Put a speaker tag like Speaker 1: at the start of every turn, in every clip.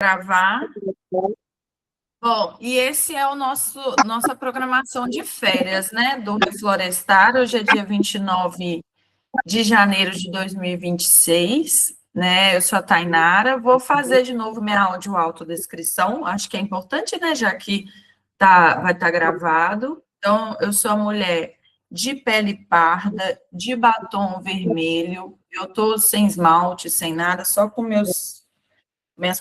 Speaker 1: Gravar. Bom, e esse é o nossa programação de férias, né, do Reflorestar. Hoje é dia 29 de janeiro de 2026, né? Eu sou a Tainara. Vou fazer de novo minha autodescrição. Acho que é importante, né, já que vai estar gravado. Então, eu sou a mulher de pele parda, de batom vermelho. Eu estou sem esmalte, sem nada, só com minhas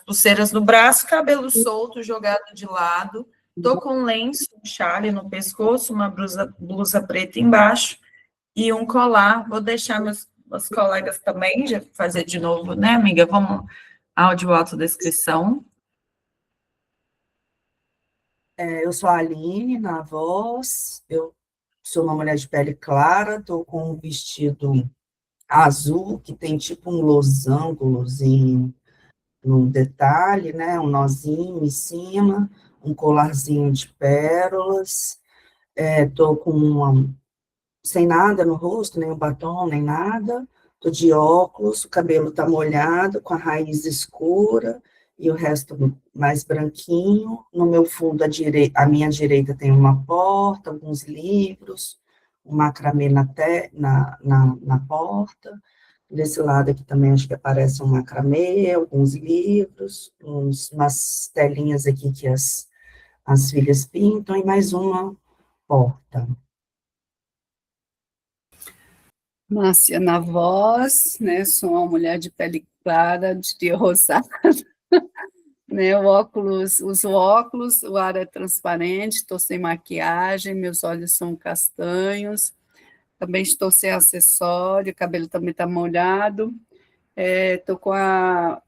Speaker 1: pulseiras no braço, cabelo solto, jogado de lado. Tô com um lenço, um chale no pescoço, uma blusa preta embaixo e um colar. Vou deixar meus colegas também já fazer de novo, né, amiga? Vamos áudio autodescrição.
Speaker 2: Eu sou a Aline, na voz. Eu sou uma mulher de pele clara, estou com um vestido azul, que tem tipo um losangozinho no detalhe, né? Um nozinho em cima, um colarzinho de pérolas. Estou sem nada no rosto, nem o batom, nem nada. Estou de óculos, o cabelo está molhado, com a raiz escura, e o resto mais branquinho. No meu fundo, à minha direita, tem uma porta, alguns livros, um macramê na porta. Desse lado aqui também acho que aparece um macramê, alguns livros, umas telinhas aqui que as filhas pintam, e mais uma porta.
Speaker 3: Márcia na voz, né? Sou uma mulher de pele clara, de rosada, né? Uso óculos, o ar é transparente, estou sem maquiagem, meus olhos são castanhos, também estou sem acessório, o cabelo também está molhado, estou com a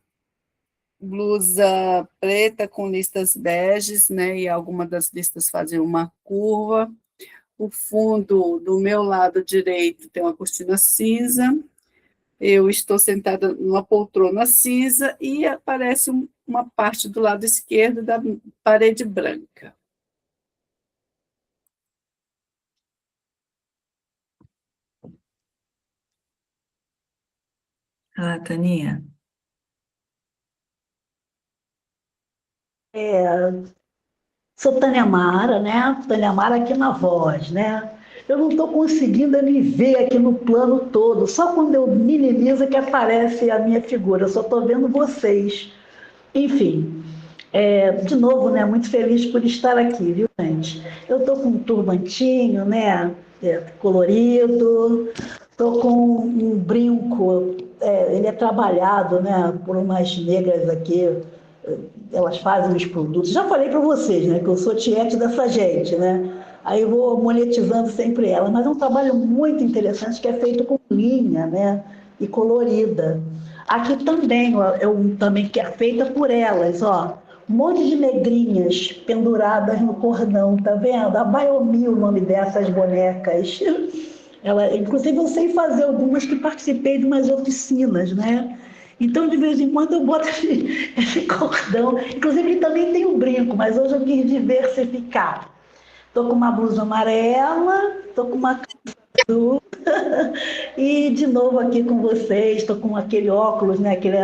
Speaker 3: blusa preta com listas beges, né? E algumas das listas fazem uma curva. O fundo do meu lado direito tem uma cortina cinza. Eu estou sentada numa poltrona cinza e aparece uma parte do lado esquerdo da parede branca.
Speaker 1: Ah, Taninha.
Speaker 4: Sou Tânia Mara, né? Tânia Mara aqui na voz, né? Eu não estou conseguindo me ver aqui no plano todo, só quando eu minimizo que aparece a minha figura, eu só estou vendo vocês. Enfim, de novo, né? Muito feliz por estar aqui, viu, gente? Eu estou com um turbantinho, né? Colorido, estou com um brinco, ele é trabalhado, né? Por umas negras aqui, elas fazem os produtos. Já falei para vocês, né, que eu sou tiete dessa gente, né? Aí eu vou monetizando sempre ela, mas é um trabalho muito interessante que é feito com linha, né, e colorida. Aqui também, ó, também que é feita por elas, ó, um monte de negrinhas penduradas no cordão, tá vendo? A Baiomi, o nome dessas bonecas. Inclusive, eu sei fazer algumas que participei de umas oficinas, né? Então, de vez em quando, eu boto esse cordão. Inclusive, ele também tem um brinco, mas hoje eu quis diversificar. Estou com uma blusa amarela, estou com uma azul. E, de novo, aqui com vocês, estou com aquele óculos, né? Aquele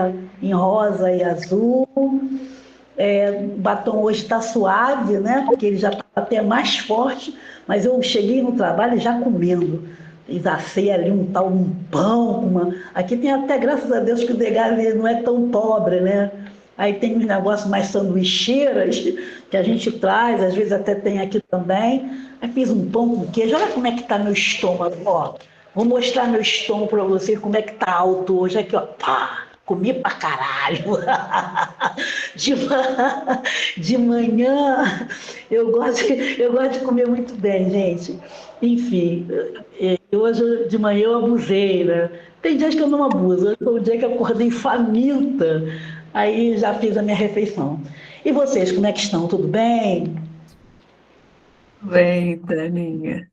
Speaker 4: em rosa e azul. O batom hoje está suave, né? Porque ele já está até mais forte, mas eu cheguei no trabalho já comendo. Assei ali um pão, aqui tem até, graças a Deus, que o Degas não é tão pobre, né? Aí tem uns negócios mais sanduicheiras que a gente traz, às vezes até tem aqui também. Aí fiz um pão com queijo, olha como é que tá meu estômago, ó. Vou mostrar meu estômago para vocês como é que tá alto hoje. Aqui, ó, pá! Comi pra caralho. De manhã, eu gosto de comer muito bem, gente. Enfim, hoje de manhã eu abusei, né? Tem dias que eu não abuso. Hoje foi um dia que eu acordei faminta. Aí já fiz a minha refeição. E vocês, como é que estão? Tudo bem?
Speaker 1: Bem, Taninha.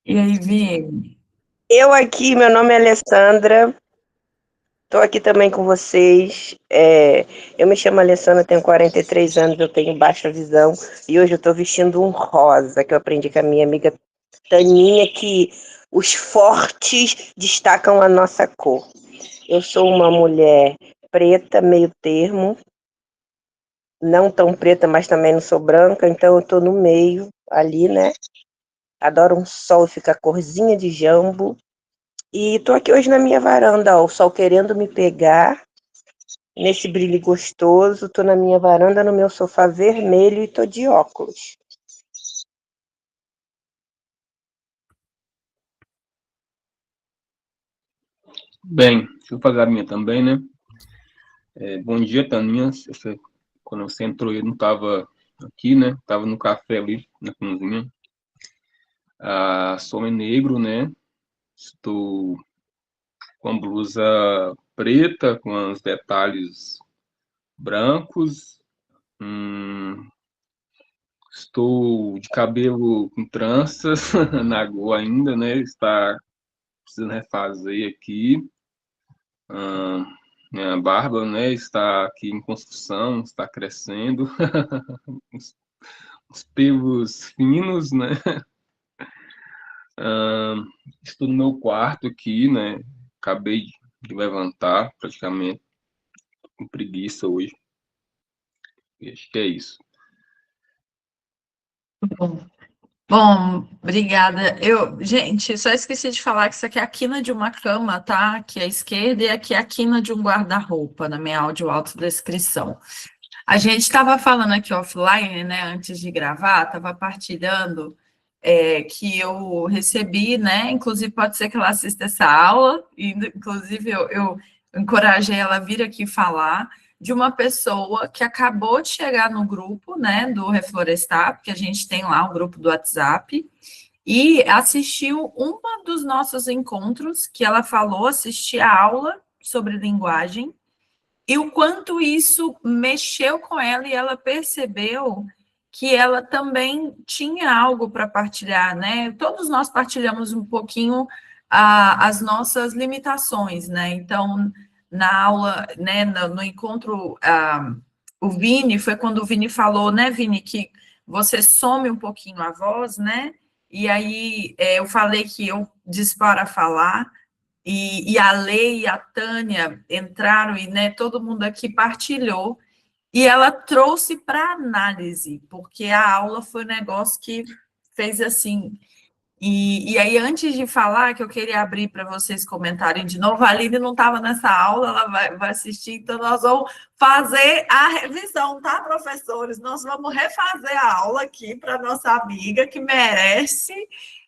Speaker 1: E aí, Vini?
Speaker 5: Eu aqui, meu nome é Alessandra, estou aqui também com vocês. Eu me chamo Alessandra, tenho 43 anos, eu tenho baixa visão e hoje eu estou vestindo um rosa, que eu aprendi com a minha amiga Taninha, que os fortes destacam a nossa cor. Eu sou uma mulher preta, meio termo, não tão preta, mas também não sou branca, então eu tô no meio ali, né? Adoro um sol, fica corzinha de jambo. E tô aqui hoje na minha varanda, ó, o sol querendo me pegar, nesse brilho gostoso, tô na minha varanda, no meu sofá vermelho e tô de óculos.
Speaker 6: Bem, deixa eu fazer a minha também, né? Bom dia, Taninha. Quando você entrou, eu não estava aqui, né? Estava no café ali, na cozinha. Sou negro, né? Estou com a blusa preta, com os detalhes brancos. Estou de cabelo com tranças na goa ainda, né? Está precisando refazer aqui. Minha barba, né, está aqui em construção, está crescendo, os pelos finos, né? Estou no meu quarto aqui, né? Acabei de levantar, praticamente, com preguiça hoje. E acho que é isso.
Speaker 1: Bom, obrigada. Gente, só esqueci de falar que isso aqui é a quina de uma cama, tá? Aqui à esquerda e aqui é a quina de um guarda-roupa, na minha audiodescrição. A gente estava falando aqui offline, né, antes de gravar, estava partilhando que eu recebi, né, inclusive pode ser que ela assista essa aula, e inclusive eu encorajei ela a vir aqui falar, de uma pessoa que acabou de chegar no grupo, né, do Reflorestar, porque a gente tem lá o grupo do WhatsApp, e assistiu um dos nossos encontros, que ela falou, assistir a aula sobre linguagem, e o quanto isso mexeu com ela, e ela percebeu que ela também tinha algo para partilhar, né? Todos nós partilhamos um pouquinho as nossas limitações, né? Então, na aula, né, no encontro, o Vini, foi quando o Vini falou, né, Vini, que você some um pouquinho a voz, né? E aí eu falei que eu disparo a falar, e a Lei e a Tânia entraram, e né, todo mundo aqui partilhou, e ela trouxe para análise, porque a aula foi um negócio que fez assim. E aí, antes de falar, que eu queria abrir para vocês comentarem de novo, a Aline não estava nessa aula, ela vai assistir, então nós vamos fazer a revisão, tá, professores? Nós vamos refazer a aula aqui para nossa amiga, que merece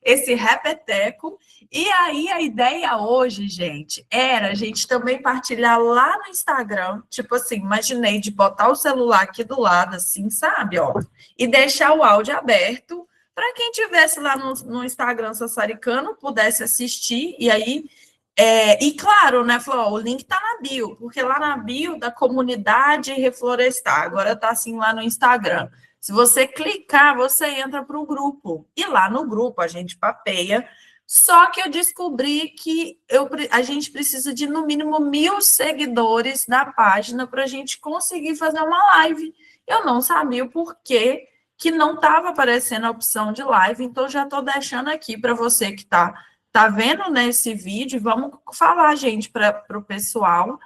Speaker 1: esse repeteco. E aí, a ideia hoje, gente, era a gente também partilhar lá no Instagram, tipo assim, imaginei de botar o celular aqui do lado, assim, sabe, ó, e deixar o áudio aberto, para quem tivesse lá no Instagram Sassaricano, pudesse assistir, e aí, e claro, né, falou, ó, o link está na bio, porque lá na bio da comunidade Reflorestar, agora está assim lá no Instagram. Se você clicar, você entra para o grupo, e lá no grupo a gente papeia, só que eu descobri que a gente precisa de no mínimo 1.000 seguidores na página para a gente conseguir fazer uma live. Eu não sabia o porquê que não estava aparecendo a opção de live, então já estou deixando aqui para você que está vendo nesse vídeo, vamos falar, gente, para o pessoal.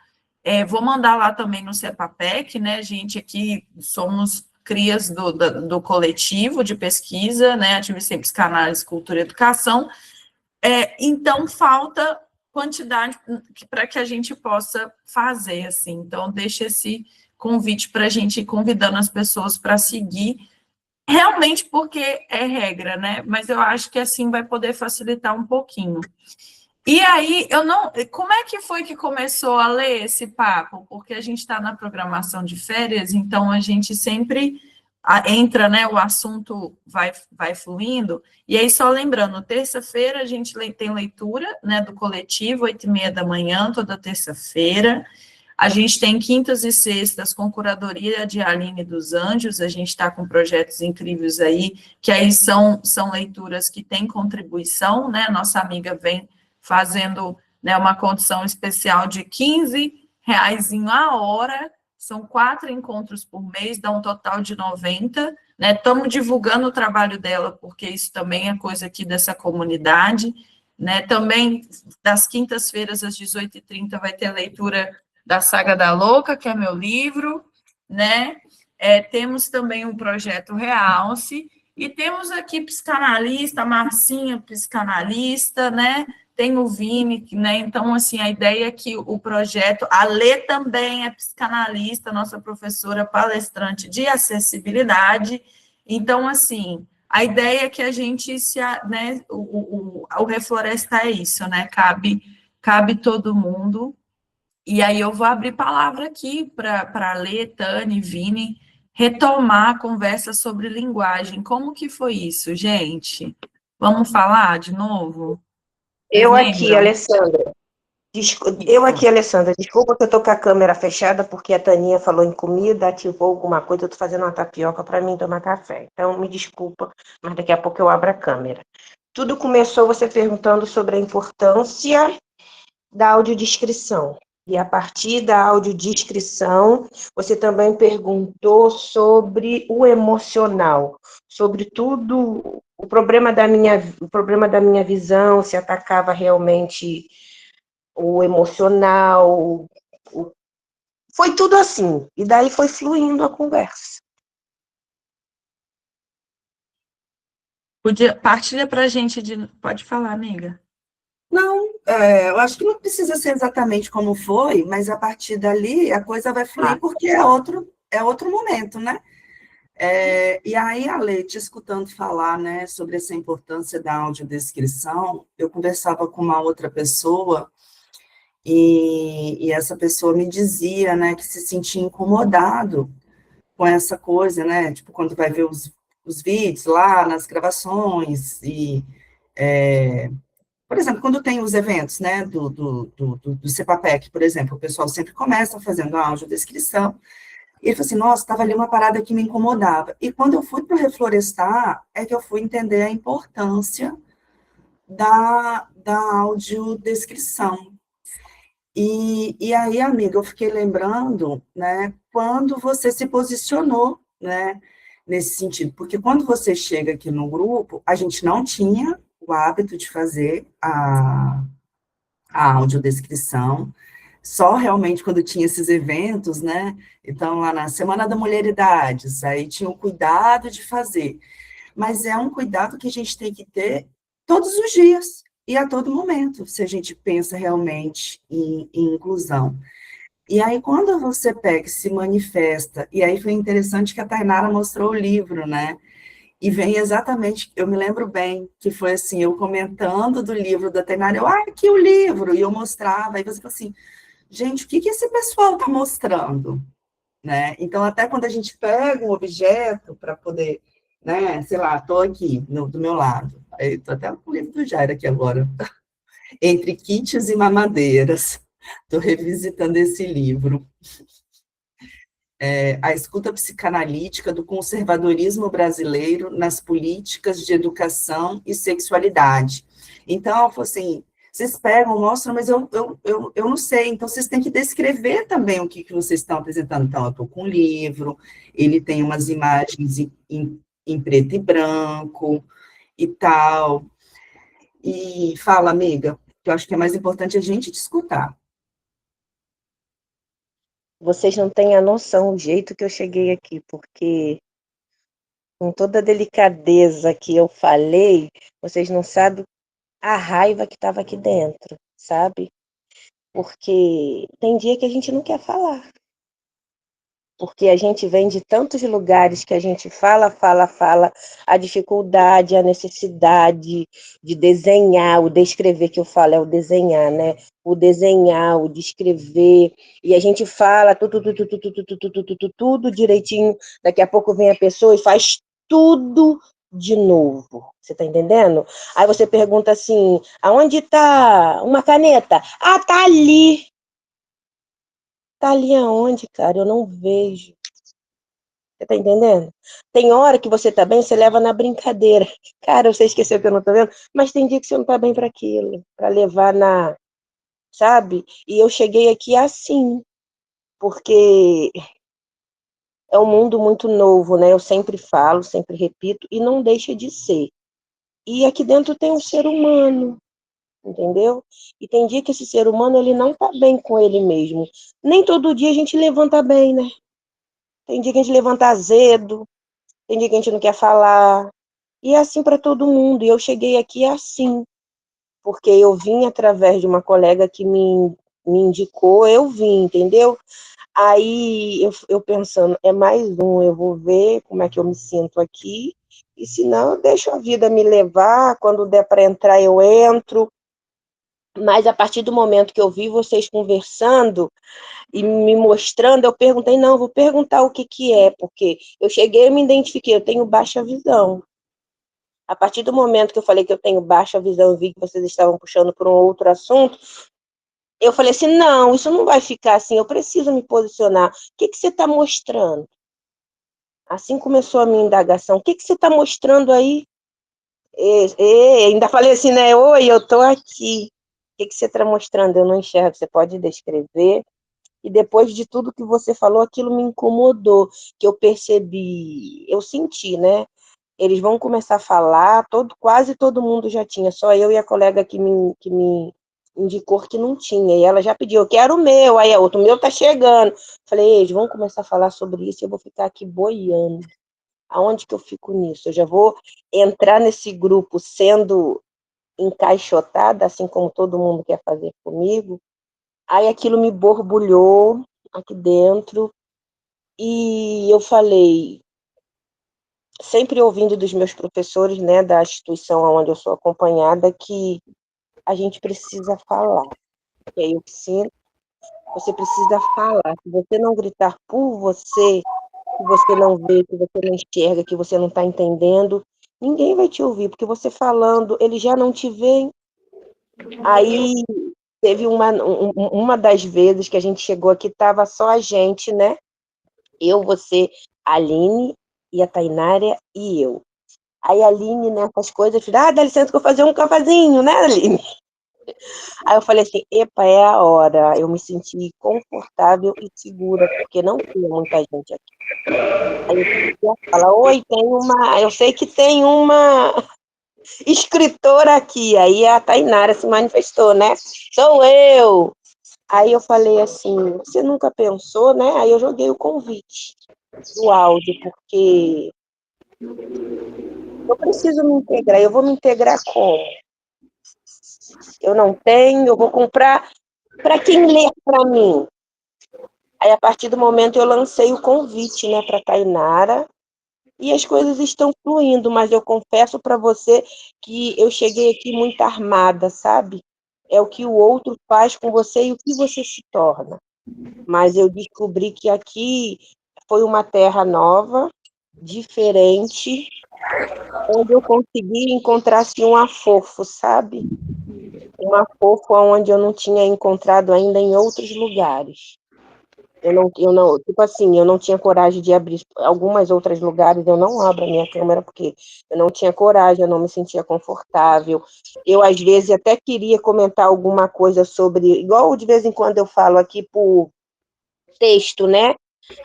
Speaker 1: Vou mandar lá também no CEPAPEC, né? A gente aqui somos crias do coletivo de pesquisa, né? Ativistas em Psicanálise, Cultura e Educação. Então, falta quantidade para que a gente possa fazer, assim. Então, deixa esse convite para a gente ir convidando as pessoas para seguir, realmente porque é regra, né? Mas eu acho que assim vai poder facilitar um pouquinho. E aí, como é que foi que começou a ler esse papo? Porque a gente está na programação de férias, então a gente sempre entra, né? O assunto vai fluindo. E aí, só lembrando, terça-feira a gente tem leitura, né, do coletivo, 8h30 da manhã, toda terça-feira. A gente tem quintas e sextas com curadoria de Aline dos Anjos, a gente está com projetos incríveis aí, que aí são leituras que têm contribuição, né? Nossa amiga vem fazendo, né, uma condição especial de R$15 a hora, são 4 encontros por mês, dá um total de 90, né? Estamos divulgando o trabalho dela, porque isso também é coisa aqui dessa comunidade, né? Também, das quintas-feiras, às 18h30, vai ter leitura da Saga da Louca, que é meu livro, né? Temos também o projeto Realce, e temos aqui psicanalista, a Marcinha, psicanalista, né? Tem o Vini, né? Então, assim, a ideia é que o projeto, a Lê também é psicanalista, nossa professora palestrante de acessibilidade. Então, assim, a ideia é que a gente né, o Reflorestar é isso, né? Cabe todo mundo. E aí eu vou abrir palavra aqui para Lê, Tani, Vini, retomar a conversa sobre linguagem. Como que foi isso, gente? Vamos falar de novo? Vocês
Speaker 5: Eu aqui,
Speaker 1: lembram?
Speaker 5: Alessandra. Eu aqui, Alessandra, desculpa que eu tô com a câmera fechada, porque a Taninha falou em comida, ativou alguma coisa, eu tô fazendo uma tapioca para mim tomar café. Então, me desculpa, mas daqui a pouco eu abro a câmera. Tudo começou você perguntando sobre a importância da audiodescrição. E a partir da audiodescrição, você também perguntou sobre o emocional, sobre tudo, o problema da minha visão, se atacava realmente o emocional, foi tudo assim. E daí foi fluindo a conversa.
Speaker 1: Partilha para a gente Pode falar, amiga.
Speaker 2: Não, eu acho que não precisa ser exatamente como foi, mas a partir dali a coisa vai fluir porque é outro momento, né? E aí, a Lê, te escutando falar, né, sobre essa importância da audiodescrição, eu conversava com uma outra pessoa e essa pessoa me dizia, né, que se sentia incomodado com essa coisa, né, tipo, quando vai ver os vídeos lá nas gravações por exemplo, quando tem os eventos, né, do CEPAPEC, por exemplo, o pessoal sempre começa fazendo a audiodescrição, e ele falou assim, nossa, estava ali uma parada que me incomodava. E quando eu fui para o Reflorestar, é que eu fui entender a importância da audiodescrição. E aí, amiga, eu fiquei lembrando, né, quando você se posicionou, né, nesse sentido, porque quando você chega aqui no grupo, a gente não tinha o hábito de fazer a audiodescrição, só realmente quando tinha esses eventos, né? Então, lá na Semana da Mulheridades, aí tinha o cuidado de fazer. Mas é um cuidado que a gente tem que ter todos os dias e a todo momento, se a gente pensa realmente em inclusão. E aí, quando você pega e se manifesta, e aí foi interessante que a Tainara mostrou o livro, né? E vem exatamente, eu me lembro bem, que foi assim, eu comentando do livro da Tainara, aqui o livro, e eu mostrava, aí você falou assim, gente, o que esse pessoal está mostrando? Né? Então, até quando a gente pega um objeto para poder, né, sei lá, estou aqui do meu lado, estou até com o livro do Jair aqui agora, Entre Kits e Mamadeiras, estou revisitando esse livro. A escuta psicanalítica do conservadorismo brasileiro nas políticas de educação e sexualidade. Então, assim, vocês pegam, mostram, mas eu não sei, então vocês têm que descrever também o que vocês estão apresentando. Então, eu estou com um livro, ele tem umas imagens em preto e branco e tal. E fala, amiga, que eu acho que é mais importante a gente te escutar.
Speaker 5: Vocês não têm a noção do jeito que eu cheguei aqui, porque com toda a delicadeza que eu falei, vocês não sabem a raiva que estava aqui dentro, sabe? Porque tem dia que a gente não quer falar. Porque a gente vem de tantos lugares que a gente fala, a dificuldade, a necessidade de desenhar, o descrever que eu falo é o desenhar, né? O desenhar, o descrever, e a gente fala tudo direitinho, daqui a pouco vem a pessoa e faz tudo de novo, você tá entendendo? Aí você pergunta assim, aonde tá uma caneta? Ah, tá ali. Tá ali aonde, cara? Eu não vejo. Você tá entendendo? Tem hora que você tá bem, você leva na brincadeira. Cara, você esqueceu que eu não tô vendo? Mas tem dia que você não tá bem para aquilo, para levar na, sabe? E eu cheguei aqui assim, porque é um mundo muito novo, né? Eu sempre falo, sempre repito, e não deixa de ser. E aqui dentro tem um ser humano, entendeu? E tem dia que esse ser humano, ele não tá bem com ele mesmo. Nem todo dia a gente levanta bem, né? Tem dia que a gente levanta azedo, tem dia que a gente não quer falar. E é assim para todo mundo. E eu cheguei aqui assim, porque eu vim através de uma colega que me indicou, eu vim, entendeu? Aí eu pensando, é mais um, eu vou ver como é que eu me sinto aqui, e se não, eu deixo a vida me levar, quando der para entrar, eu entro. Mas a partir do momento que eu vi vocês conversando e me mostrando, eu perguntei, não, vou perguntar o que que é, porque eu cheguei e me identifiquei, eu tenho baixa visão. A partir do momento que eu falei que eu tenho baixa visão e vi que vocês estavam puxando por um outro assunto, eu falei assim, não, isso não vai ficar assim, eu preciso me posicionar. O que que você está mostrando? Assim começou a minha indagação. O que que você está mostrando aí? Ainda falei assim, né? Oi, eu estou aqui. O que que você está mostrando? Eu não enxergo. Você pode descrever? E depois de tudo que você falou, aquilo me incomodou, que eu percebi, eu senti, né? Eles vão começar a falar, quase todo mundo já tinha, só eu e a colega que me indicou que não tinha. E ela já pediu, eu quero o meu, aí a outra, o meu tá chegando. Falei, eles vão começar a falar sobre isso, eu vou ficar aqui boiando. Aonde que eu fico nisso? Eu já vou entrar nesse grupo sendo encaixotada, assim como todo mundo quer fazer comigo. Aí aquilo me borbulhou aqui dentro, e eu falei, sempre ouvindo dos meus professores, né, da instituição onde eu sou acompanhada, que a gente precisa falar. E aí eu sinto, você precisa falar. Se você não gritar por você, que você não vê, que você não enxerga, que você não está entendendo, ninguém vai te ouvir, porque você falando, ele já não te vê. Aí teve uma das vezes que a gente chegou aqui, estava só a gente, né? Eu, você, a Aline e a Tainária e eu. Aí a Aline, nessas coisas, dá licença que eu vou fazer um cafezinho, né, Aline? Aí eu falei assim, epa, é a hora. Eu me senti confortável e segura, porque não tinha muita gente aqui. Aí eu fala, oi, eu sei que tem uma escritora aqui. Aí a Tainara se manifestou, né? Sou eu. Aí eu falei assim, você nunca pensou, né? Aí eu joguei o convite do áudio, porque eu preciso me integrar. Eu vou me integrar como? Eu não tenho, eu vou comprar para quem ler para mim. Aí, a partir do momento, eu lancei o convite, né, para a Tainara, e as coisas estão fluindo, mas eu confesso para você que eu cheguei aqui muito armada, sabe? É o que o outro faz com você e o que você se torna. Mas eu descobri que aqui foi uma terra nova, diferente, onde eu consegui encontrar assim, um afofo, sabe? Um afofo onde eu não tinha encontrado ainda em outros lugares. Tipo assim, eu não tinha coragem de abrir algumas outros lugares, eu não abro a minha câmera porque eu não tinha coragem, eu não me sentia confortável. Eu, às vezes, até queria comentar alguma coisa sobre, igual de vez em quando eu falo aqui por texto, né?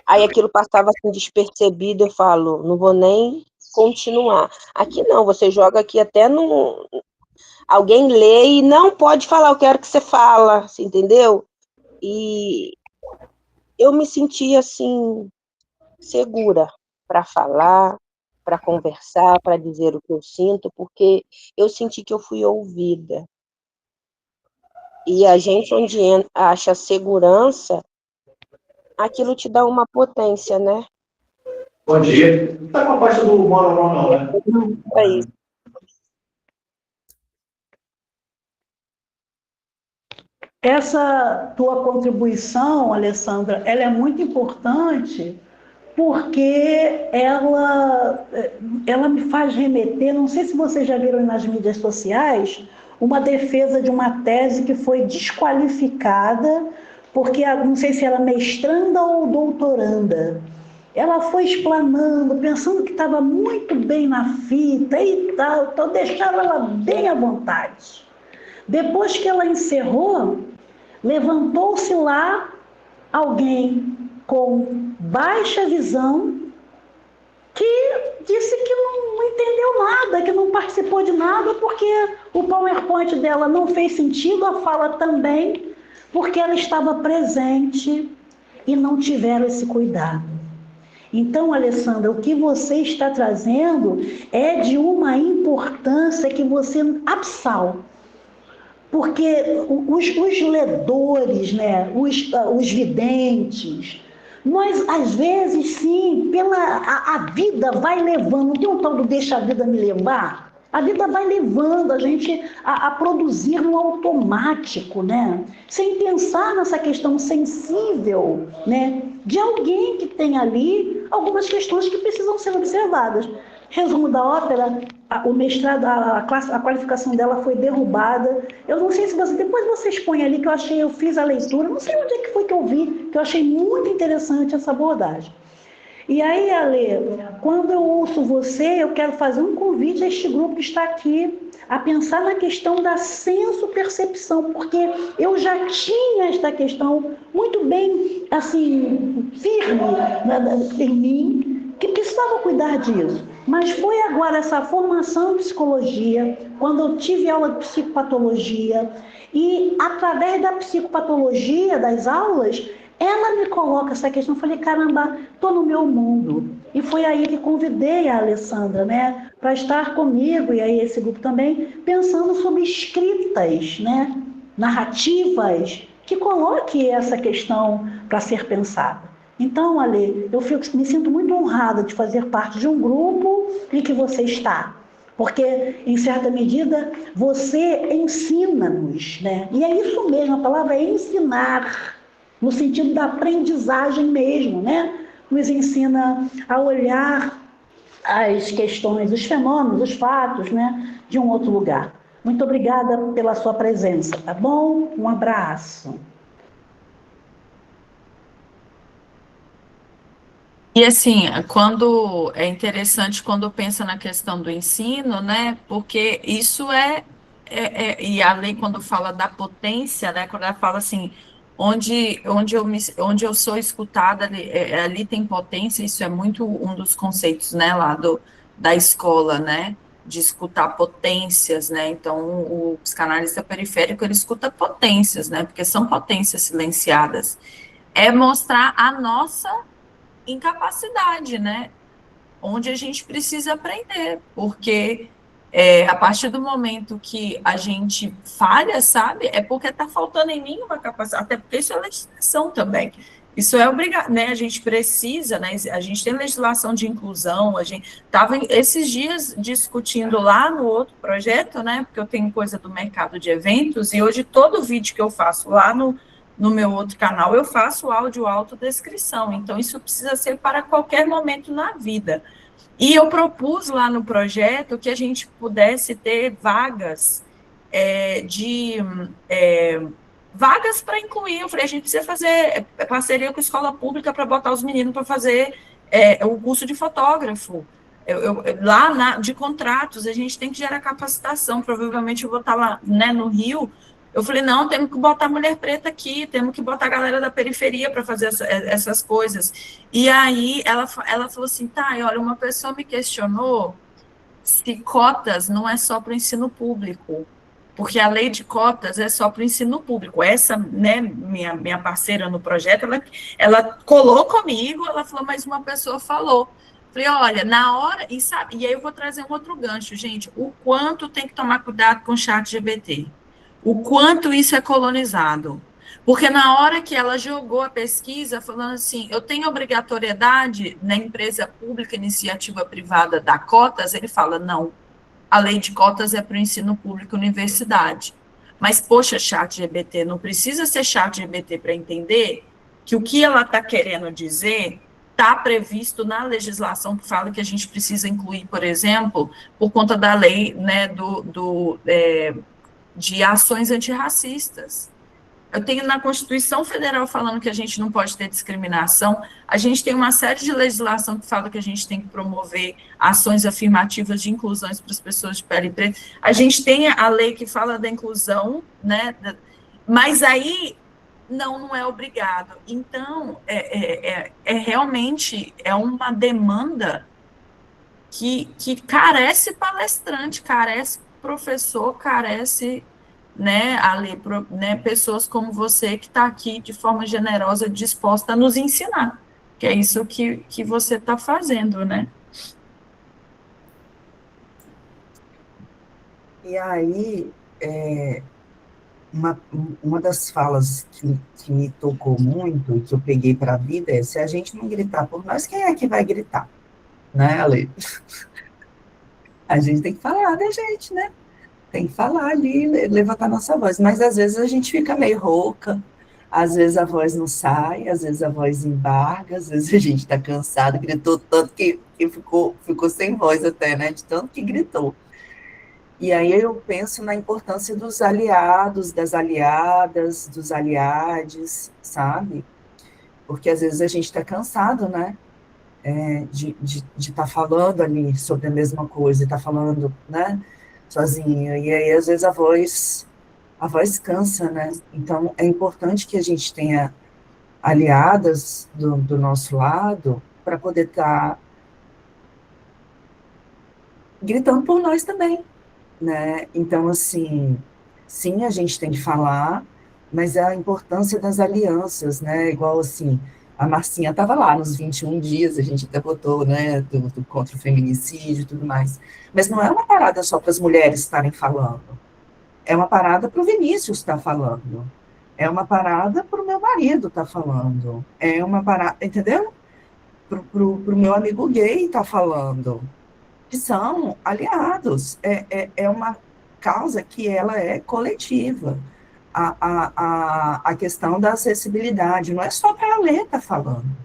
Speaker 5: Aí aquilo passava assim despercebido, eu falo, não vou nem continuar. Aqui não, você joga aqui até no... Alguém lê e não pode falar, eu quero que você fala, assim, entendeu? E eu me senti assim, segura para falar, para conversar, para dizer o que eu sinto, porque eu senti que eu fui ouvida. E a gente, onde acha segurança, aquilo te dá uma potência, né?
Speaker 7: Bom dia. Não está com a pasta do Mororó, não, né?
Speaker 5: É isso.
Speaker 4: Essa tua contribuição, Alessandra, ela é muito importante porque ela me faz remeter, não sei se vocês já viram nas mídias sociais, uma defesa de uma tese que foi desqualificada, porque não sei se era mestranda ou doutoranda. Ela foi explanando, pensando que estava muito bem na fita e tal, então deixaram ela bem à vontade. Depois que ela encerrou, levantou-se lá alguém com baixa visão que disse que não entendeu nada, que não participou de nada, porque o PowerPoint dela não fez sentido, a fala também, porque ela estava presente e não tiveram esse cuidado. Então, Alessandra, o que você está trazendo é de uma importância que você absal. Porque os ledores, né, os videntes, nós, às vezes, sim, a vida vai levando, não tem um tal do deixa a vida me levar? A vida vai levando a gente a produzir no automático, né? Sem pensar nessa questão sensível, né? De alguém que tem ali algumas questões que precisam ser observadas. Resumo da ópera, o mestrado, a qualificação dela foi derrubada. Eu não sei se você, depois você expõe ali, que eu fiz a leitura, não sei onde é que foi que eu vi, que eu achei muito interessante essa abordagem. E aí, Ale, quando eu ouço você, eu quero fazer um convite a este grupo que está aqui a pensar na questão da senso-percepção, porque eu já tinha esta questão muito bem, assim, firme em mim, que precisava cuidar disso. Mas foi agora essa formação em psicologia, quando eu tive aula de psicopatologia, e através da psicopatologia, das aulas, ela me coloca essa questão. Eu falei, caramba, estou no meu mundo. E foi aí que convidei a Alessandra, né, para estar comigo, e aí esse grupo também, pensando sobre escritas, né, narrativas, que coloque essa questão para ser pensada. Então, Ale, me sinto muito honrada de fazer parte de um grupo em que você está. Porque, em certa medida, você ensina-nos, né? E é isso mesmo, a palavra é ensinar, no sentido da aprendizagem mesmo, né? Nos ensina a olhar as questões, os fenômenos, os fatos, né? De um outro lugar. Muito obrigada pela sua presença, tá bom? Um abraço.
Speaker 1: E assim, quando é interessante quando pensa na questão do ensino, né? Porque isso e a lei quando fala da potência, né? Quando ela fala assim, onde eu sou escutada, ali tem potência, isso é muito um dos conceitos, né? Lá da escola, né? De escutar potências, né? Então, o psicanalista periférico, ele escuta potências, né? Porque são potências silenciadas. É mostrar a nossa incapacidade, né? Onde a gente precisa aprender, porque a partir do momento que a gente falha, sabe, é porque está faltando em mim uma capacidade, até porque isso é legislação também. Isso é obrigado, né? A gente precisa, né? A gente tem legislação de inclusão, a gente estava esses dias discutindo lá no outro projeto, né? Porque eu tenho coisa do mercado de eventos, e hoje todo vídeo que eu faço lá no meu outro canal, eu faço áudio autodescrição, então isso precisa ser para qualquer momento na vida. E eu propus lá no projeto que a gente pudesse ter vagas vagas para incluir. Eu falei, a gente precisa fazer parceria com a escola pública para botar os meninos para fazer o curso de fotógrafo. Lá de contratos, a gente tem que gerar capacitação, provavelmente eu vou estar lá, né, no Rio. Eu falei, não, temos que botar mulher preta aqui, temos que botar a galera da periferia para fazer essas coisas. E aí ela falou assim, tá, olha, uma pessoa me questionou se cotas não é só para o ensino público, porque a lei de cotas é só para o ensino público. Essa, né, minha parceira no projeto, ela colou comigo, ela falou, mas uma pessoa falou. Falei, olha, na hora, e aí eu vou trazer um outro gancho, gente, o quanto tem que tomar cuidado com o ChatGPT. O quanto isso é colonizado. Porque na hora que ela jogou a pesquisa, falando assim, eu tenho obrigatoriedade na empresa pública, iniciativa privada da cotas, ele fala, não, a lei de cotas é para o ensino público universidade. Mas, poxa, ChatGPT, não precisa ser ChatGPT para entender que o que ela está querendo dizer está previsto na legislação que fala que a gente precisa incluir, por exemplo, por conta da lei, né, de ações antirracistas. Eu tenho na Constituição Federal falando que a gente não pode ter discriminação, a gente tem uma série de legislação que fala que a gente tem que promover ações afirmativas de inclusões para as pessoas de pele preta, a gente tem a lei que fala da inclusão, né, mas aí não é obrigado. Então, realmente uma demanda que carece palestrante, carece professor, carece, né, né, pessoas como você que está aqui de forma generosa, disposta a nos ensinar, que é isso que você está fazendo, né?
Speaker 2: E aí, uma das falas que me tocou muito, e que eu peguei para a vida, é: se a gente não gritar por nós, quem é que vai gritar? Né, Ale? A gente tem que falar da gente, né? Tem que falar ali, levantar nossa voz. Mas às vezes a gente fica meio rouca, às vezes a voz não sai, às vezes a voz embarga, às vezes a gente está cansado, gritou tanto que ficou sem voz até, né? De tanto que gritou. E aí eu penso na importância dos aliados, das aliadas, dos aliades, sabe? Porque às vezes a gente está cansado, né? De estar falando ali sobre a mesma coisa, estar falando, né? Sozinho. E aí às vezes a voz cansa, né? Então é importante que a gente tenha aliadas do nosso lado para poder estar gritando por nós também, né? Então, assim, sim, a gente tem que falar, mas é a importância das alianças, né? Igual assim, a Marcinha estava lá nos 21 dias, a gente até botou, né, do contra o feminicídio e tudo mais. Mas não é uma parada só para as mulheres estarem falando, é uma parada para o Vinícius estar falando, é uma parada para o meu marido estar falando, é uma parada, entendeu? Para o meu amigo gay estar falando, que são aliados. É uma causa que ela é coletiva. A questão da acessibilidade não é só para a Lê estar falando.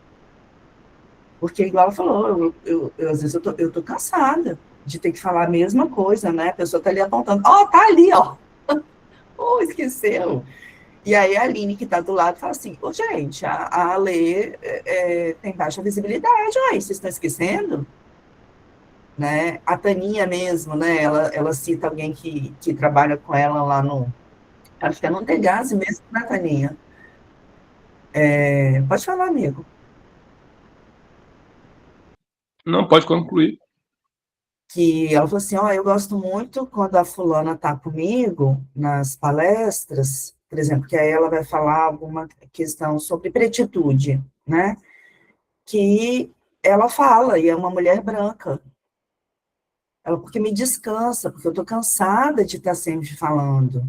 Speaker 2: Porque, igual ela falou, às vezes eu tô cansada de ter que falar a mesma coisa, né? A pessoa está ali apontando, ó, tá ali, ó. Oh, esqueceu. E aí a Aline, que está do lado, fala assim: ô, gente, a Lê tem baixa visibilidade, ó, vocês estão esquecendo? Né? A Taninha mesmo, né? Ela cita alguém que trabalha com ela lá no. Acho que é no Degase mesmo, né, Taninha? Pode falar, amigo.
Speaker 6: Não, pode concluir.
Speaker 2: Que ela falou assim: ó, eu gosto muito quando a fulana está comigo nas palestras, por exemplo, que aí ela vai falar alguma questão sobre pretitude, né? Que ela fala, e é uma mulher branca. Ela, porque me descansa, porque eu estou cansada de estar sempre falando.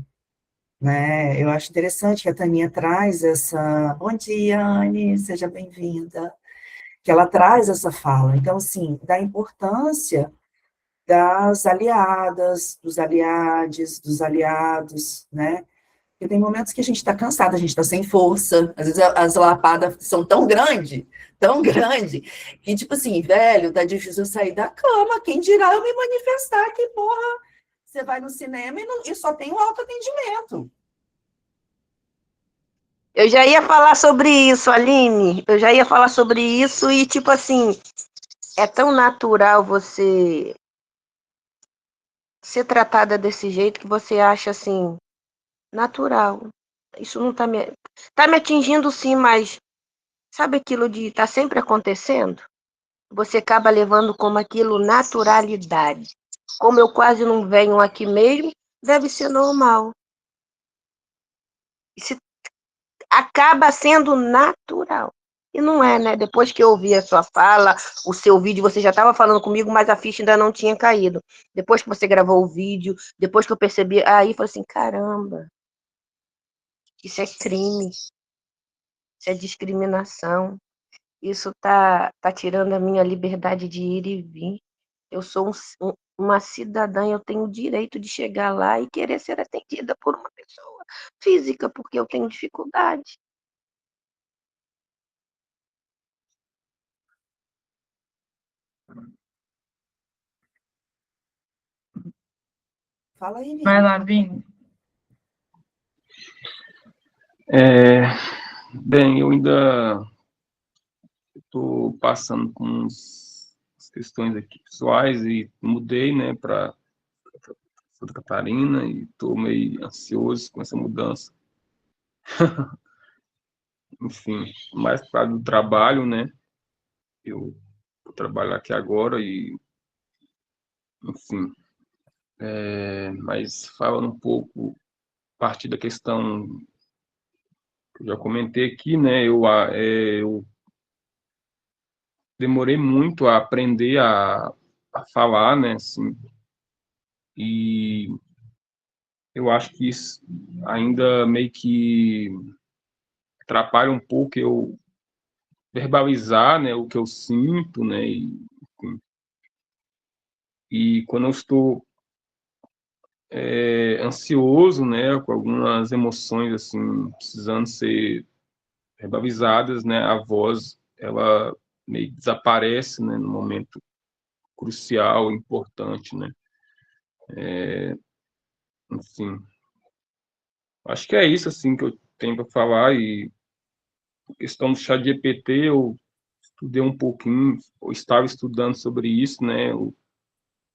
Speaker 2: Né? Eu acho interessante que a Taninha traz essa. Bom dia, Anne, seja bem-vinda. Que ela traz essa fala. Então, assim, da importância das aliadas, dos aliades, dos aliados, né? Porque tem momentos que a gente está cansada, a gente está sem força, às vezes as lapadas são tão grande, que, tipo assim, velho, tá difícil eu sair da cama, quem dirá eu me manifestar que, porra, você vai no cinema e só tem o autoatendimento.
Speaker 5: Eu já ia falar sobre isso, Aline. Eu já ia falar sobre isso e, tipo assim, é tão natural você ser tratada desse jeito que você acha, assim, natural. Isso não tá me atingindo, sim, mas sabe aquilo de tá sempre acontecendo? Você acaba levando como aquilo naturalidade. Como eu quase não venho aqui mesmo, deve ser normal. E se acaba sendo natural. E não é, né? Depois que eu ouvi a sua fala, o seu vídeo, você já estava falando comigo, mas a ficha ainda não tinha caído. Depois que você gravou o vídeo, depois que eu percebi, aí eu falei assim, caramba, isso é crime, isso é discriminação, isso tá tirando a minha liberdade de ir e vir. Eu sou uma cidadã, eu tenho o direito de chegar lá e querer ser atendida por uma pessoa física, porque eu tenho dificuldade.
Speaker 2: Fala aí,
Speaker 1: Vai
Speaker 2: amigo.
Speaker 1: lá, Vini.
Speaker 6: Bem, eu ainda estou passando com umas questões aqui pessoais e mudei, né, para Santa Catarina e estou meio ansioso com essa mudança. Enfim, mais para do trabalho, né? Eu vou trabalhar aqui agora e enfim. Mas falando um pouco, a partir da questão que eu já comentei aqui, né, eu demorei muito a aprender a falar, né, assim, e eu acho que isso ainda meio que atrapalha um pouco eu verbalizar, né, o que eu sinto, né, e quando eu estou ansioso, né, com algumas emoções assim precisando ser verbalizadas, né, a voz ela meio que desaparece, né, no momento crucial, importante, né. Enfim, acho que é isso assim que eu tenho para falar. E a questão do ChatGPT, eu estudei um pouquinho, eu estava estudando sobre isso, né,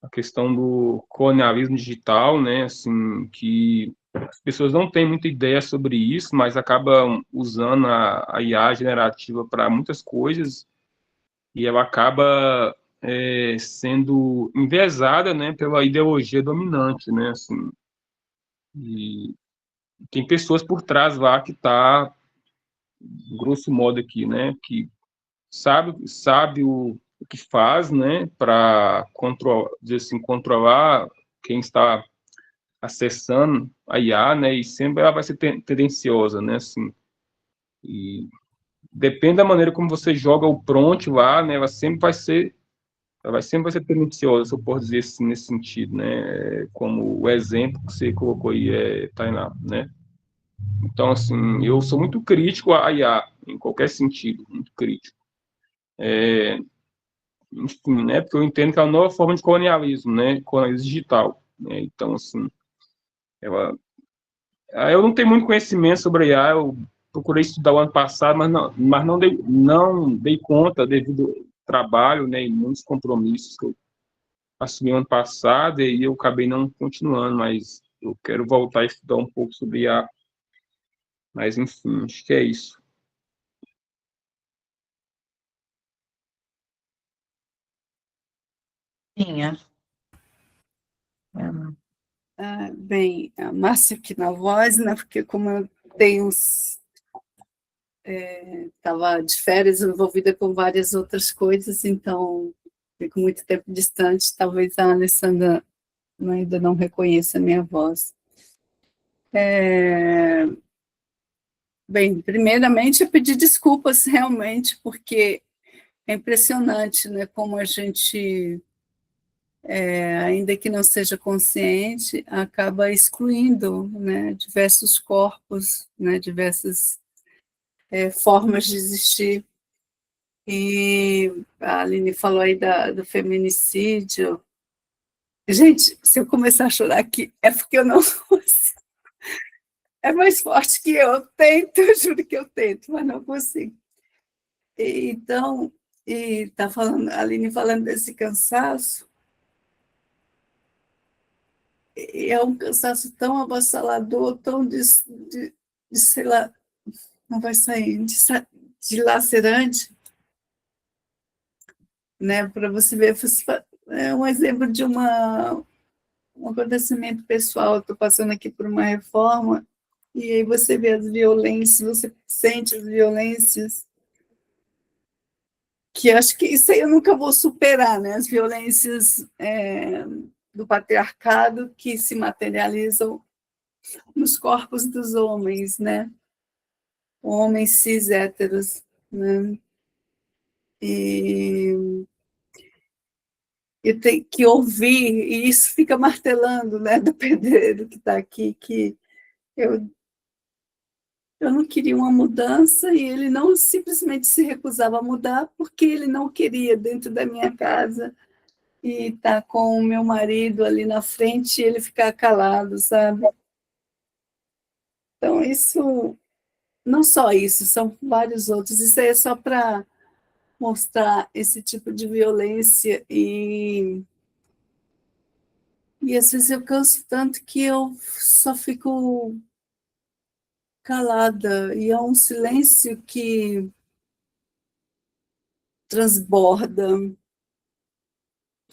Speaker 6: a questão do colonialismo digital, né, assim, que as pessoas não têm muita ideia sobre isso, mas acabam usando a IA generativa para muitas coisas, e ela acaba sendo enviesada, né, pela ideologia dominante, né, assim, e tem pessoas por trás lá que tá, grosso modo aqui, né, que sabe o que faz, né, para dizer assim, controlar quem está acessando a IA, né, e sempre ela vai ser tendenciosa, né, assim, e depende da maneira como você joga o prompt lá, né, ela sempre vai ser tendenciosa, se eu posso dizer assim, nesse sentido, né, como o exemplo que você colocou aí, Tainá, né. Então, assim, eu sou muito crítico à IA, em qualquer sentido, muito crítico. Enfim, né, porque eu entendo que é uma nova forma de colonialismo, né, colonialismo digital, né, então, assim, ela eu não tenho muito conhecimento sobre a IA, eu procurei estudar o ano passado, mas não dei conta devido ao trabalho, né, e muitos compromissos que eu assumi ano passado, e eu acabei não continuando, mas eu quero voltar a estudar um pouco sobre a IA, mas enfim, acho que é isso.
Speaker 2: Tinha.
Speaker 3: Bem, a Márcia aqui na voz, né? Porque como eu tenho estava de férias envolvida com várias outras coisas, então fico muito tempo distante, talvez a Alessandra ainda não reconheça a minha voz. Bem, primeiramente eu pedi desculpas realmente, porque é impressionante, né, como a gente, ainda que não seja consciente, acaba excluindo, né, diversos corpos, né, diversas formas de existir. E a Aline falou aí do feminicídio. Gente, se eu começar a chorar aqui, é porque eu não consigo. É mais forte que eu tento, eu juro que eu tento, mas não consigo. Então, e tá falando, a Aline falando desse cansaço, e é um cansaço tão avassalador, tão sei lá, não vai sair, dilacerante, né? Para você ver, é um exemplo de um acontecimento pessoal. Estou passando aqui por uma reforma, e aí você vê as violências, você sente as violências, que acho que isso aí eu nunca vou superar, né? As violências do patriarcado que se materializam nos corpos dos homens, né? Homens cis héteros, né? E eu tenho que ouvir, e isso fica martelando, né, do pedreiro que está aqui, que eu não queria uma mudança, e ele não simplesmente se recusava a mudar, porque ele não queria dentro da minha casa, e tá com o meu marido ali na frente, e ele ficar calado, sabe? Então, isso, não só isso, são vários outros. Isso aí é só para mostrar esse tipo de violência, e às vezes eu canso tanto que eu só fico calada, e é um silêncio que transborda,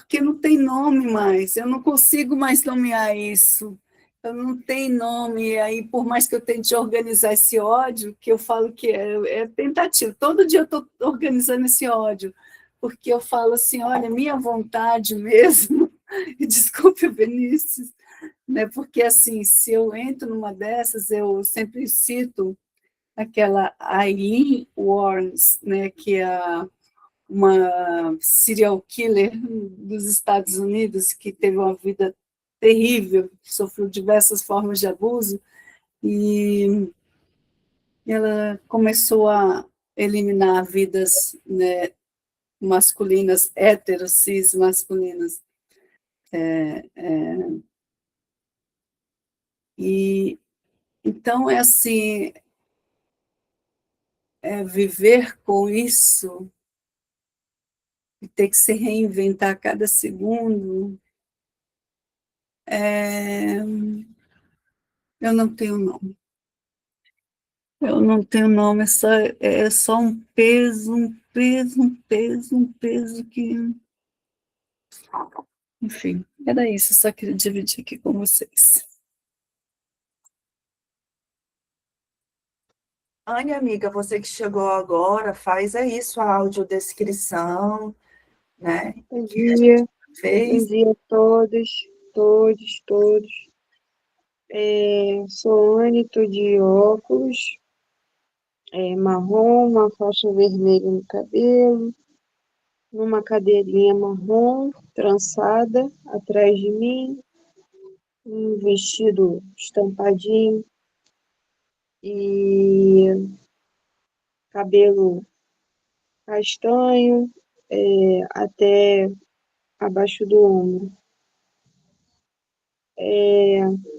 Speaker 3: porque não tem nome mais, eu não consigo mais nomear isso, eu não tenho nome, e aí por mais que eu tente organizar esse ódio, que eu falo que é tentativa, todo dia eu estou organizando esse ódio, porque eu falo assim, olha, minha vontade mesmo, e desculpe, Vinícius, né, porque assim, se eu entro numa dessas, eu sempre cito aquela Aileen Wuornos, né, que é uma serial killer dos Estados Unidos que teve uma vida terrível, sofreu diversas formas de abuso, e ela começou a eliminar vidas, né, masculinas, héteros, cis masculinas. E então é assim, viver com isso e ter que se reinventar a cada segundo, eu não tenho nome. Eu não tenho nome, é só um peso, um peso, um peso, um peso que... Enfim, era isso, só queria dividir aqui com vocês.
Speaker 2: Anne, amiga, você que chegou agora, faz aí sua audiodescrição, né?
Speaker 8: Bom dia, bom
Speaker 2: Fez.
Speaker 8: dia a todos, todos. Sou Anne, estou de óculos, marrom, uma faixa vermelha no cabelo, numa cadeirinha marrom, trançada, atrás de mim, um vestido estampadinho e cabelo castanho, até abaixo do ombro.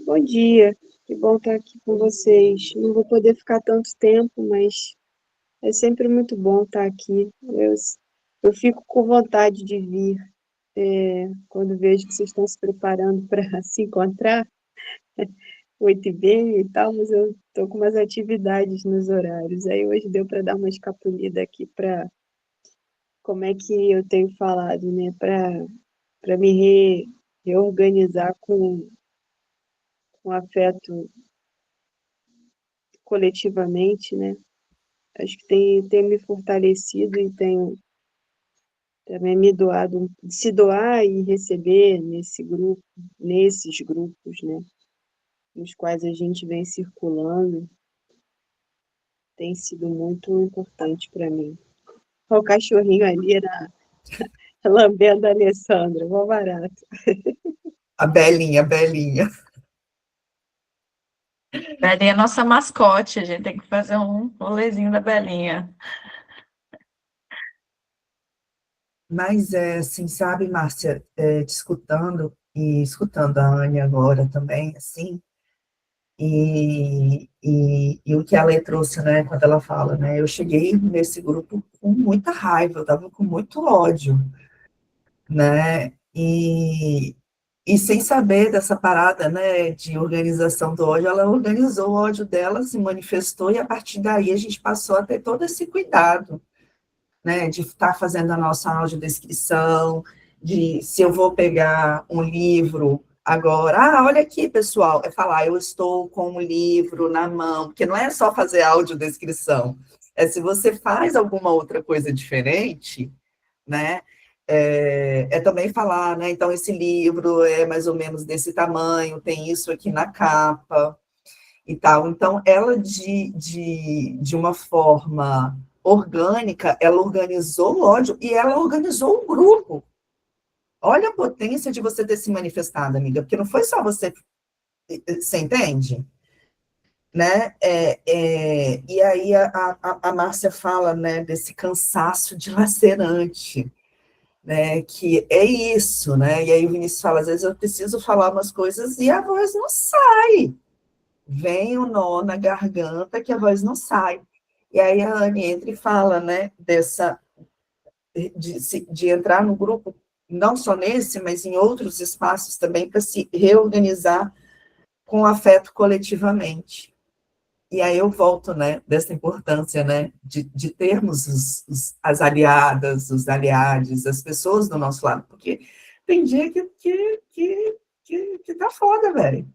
Speaker 8: Bom dia, que bom estar aqui com vocês. Não vou poder ficar tanto tempo, mas é sempre muito bom estar aqui. Eu fico com vontade de vir quando vejo que vocês estão se preparando para se encontrar, 8h30 e tal, mas eu estou com umas atividades nos horários. Aí hoje deu para dar uma escapulida aqui para, como é que eu tenho falado, né? Para me reorganizar com afeto coletivamente, né? Acho que tem me fortalecido e tenho também me doado, se doar e receber nesses grupos, né? Nos quais a gente vem circulando, tem sido muito importante para mim. Olha o cachorrinho ali lambendo a Alessandra, mó barato.
Speaker 2: A Belinha, Belinha.
Speaker 1: Belinha é nossa mascote, a gente tem que fazer um rolezinho da Belinha.
Speaker 2: Mas assim, sabe, Márcia, te escutando, e escutando a Anne agora também, assim, e o que a Lê trouxe, né, quando ela fala, né, eu cheguei nesse grupo com muita raiva, eu estava com muito ódio, né, e sem saber dessa parada, né, de organização do ódio, ela organizou o ódio dela, se manifestou, e a partir daí a gente passou a ter todo esse cuidado, né, de estar fazendo a nossa audiodescrição, de se eu vou pegar um livro agora, olha aqui, pessoal, é falar, eu estou com um livro na mão, porque não é só fazer audiodescrição, é se você faz alguma outra coisa diferente, né, também falar, né, então esse livro é mais ou menos desse tamanho, tem isso aqui na capa, e tal. Então, ela, de uma forma orgânica, ela organizou o ódio e ela organizou um grupo. Olha a potência de você ter se manifestado, amiga, porque não foi só você entende? Né? E aí a Márcia fala, né, desse cansaço dilacerante, né, que é isso, né? E aí o Vinícius fala, às vezes eu preciso falar umas coisas e a voz não sai. Vem o nó na garganta que a voz não sai. E aí a Anne entra e fala, né, de entrar no grupo, não só nesse, mas em outros espaços também, para se reorganizar com afeto coletivamente. E aí eu volto, né, dessa importância, né, de termos as aliadas, os aliados, as pessoas do nosso lado, porque tem dia que tá foda, velho.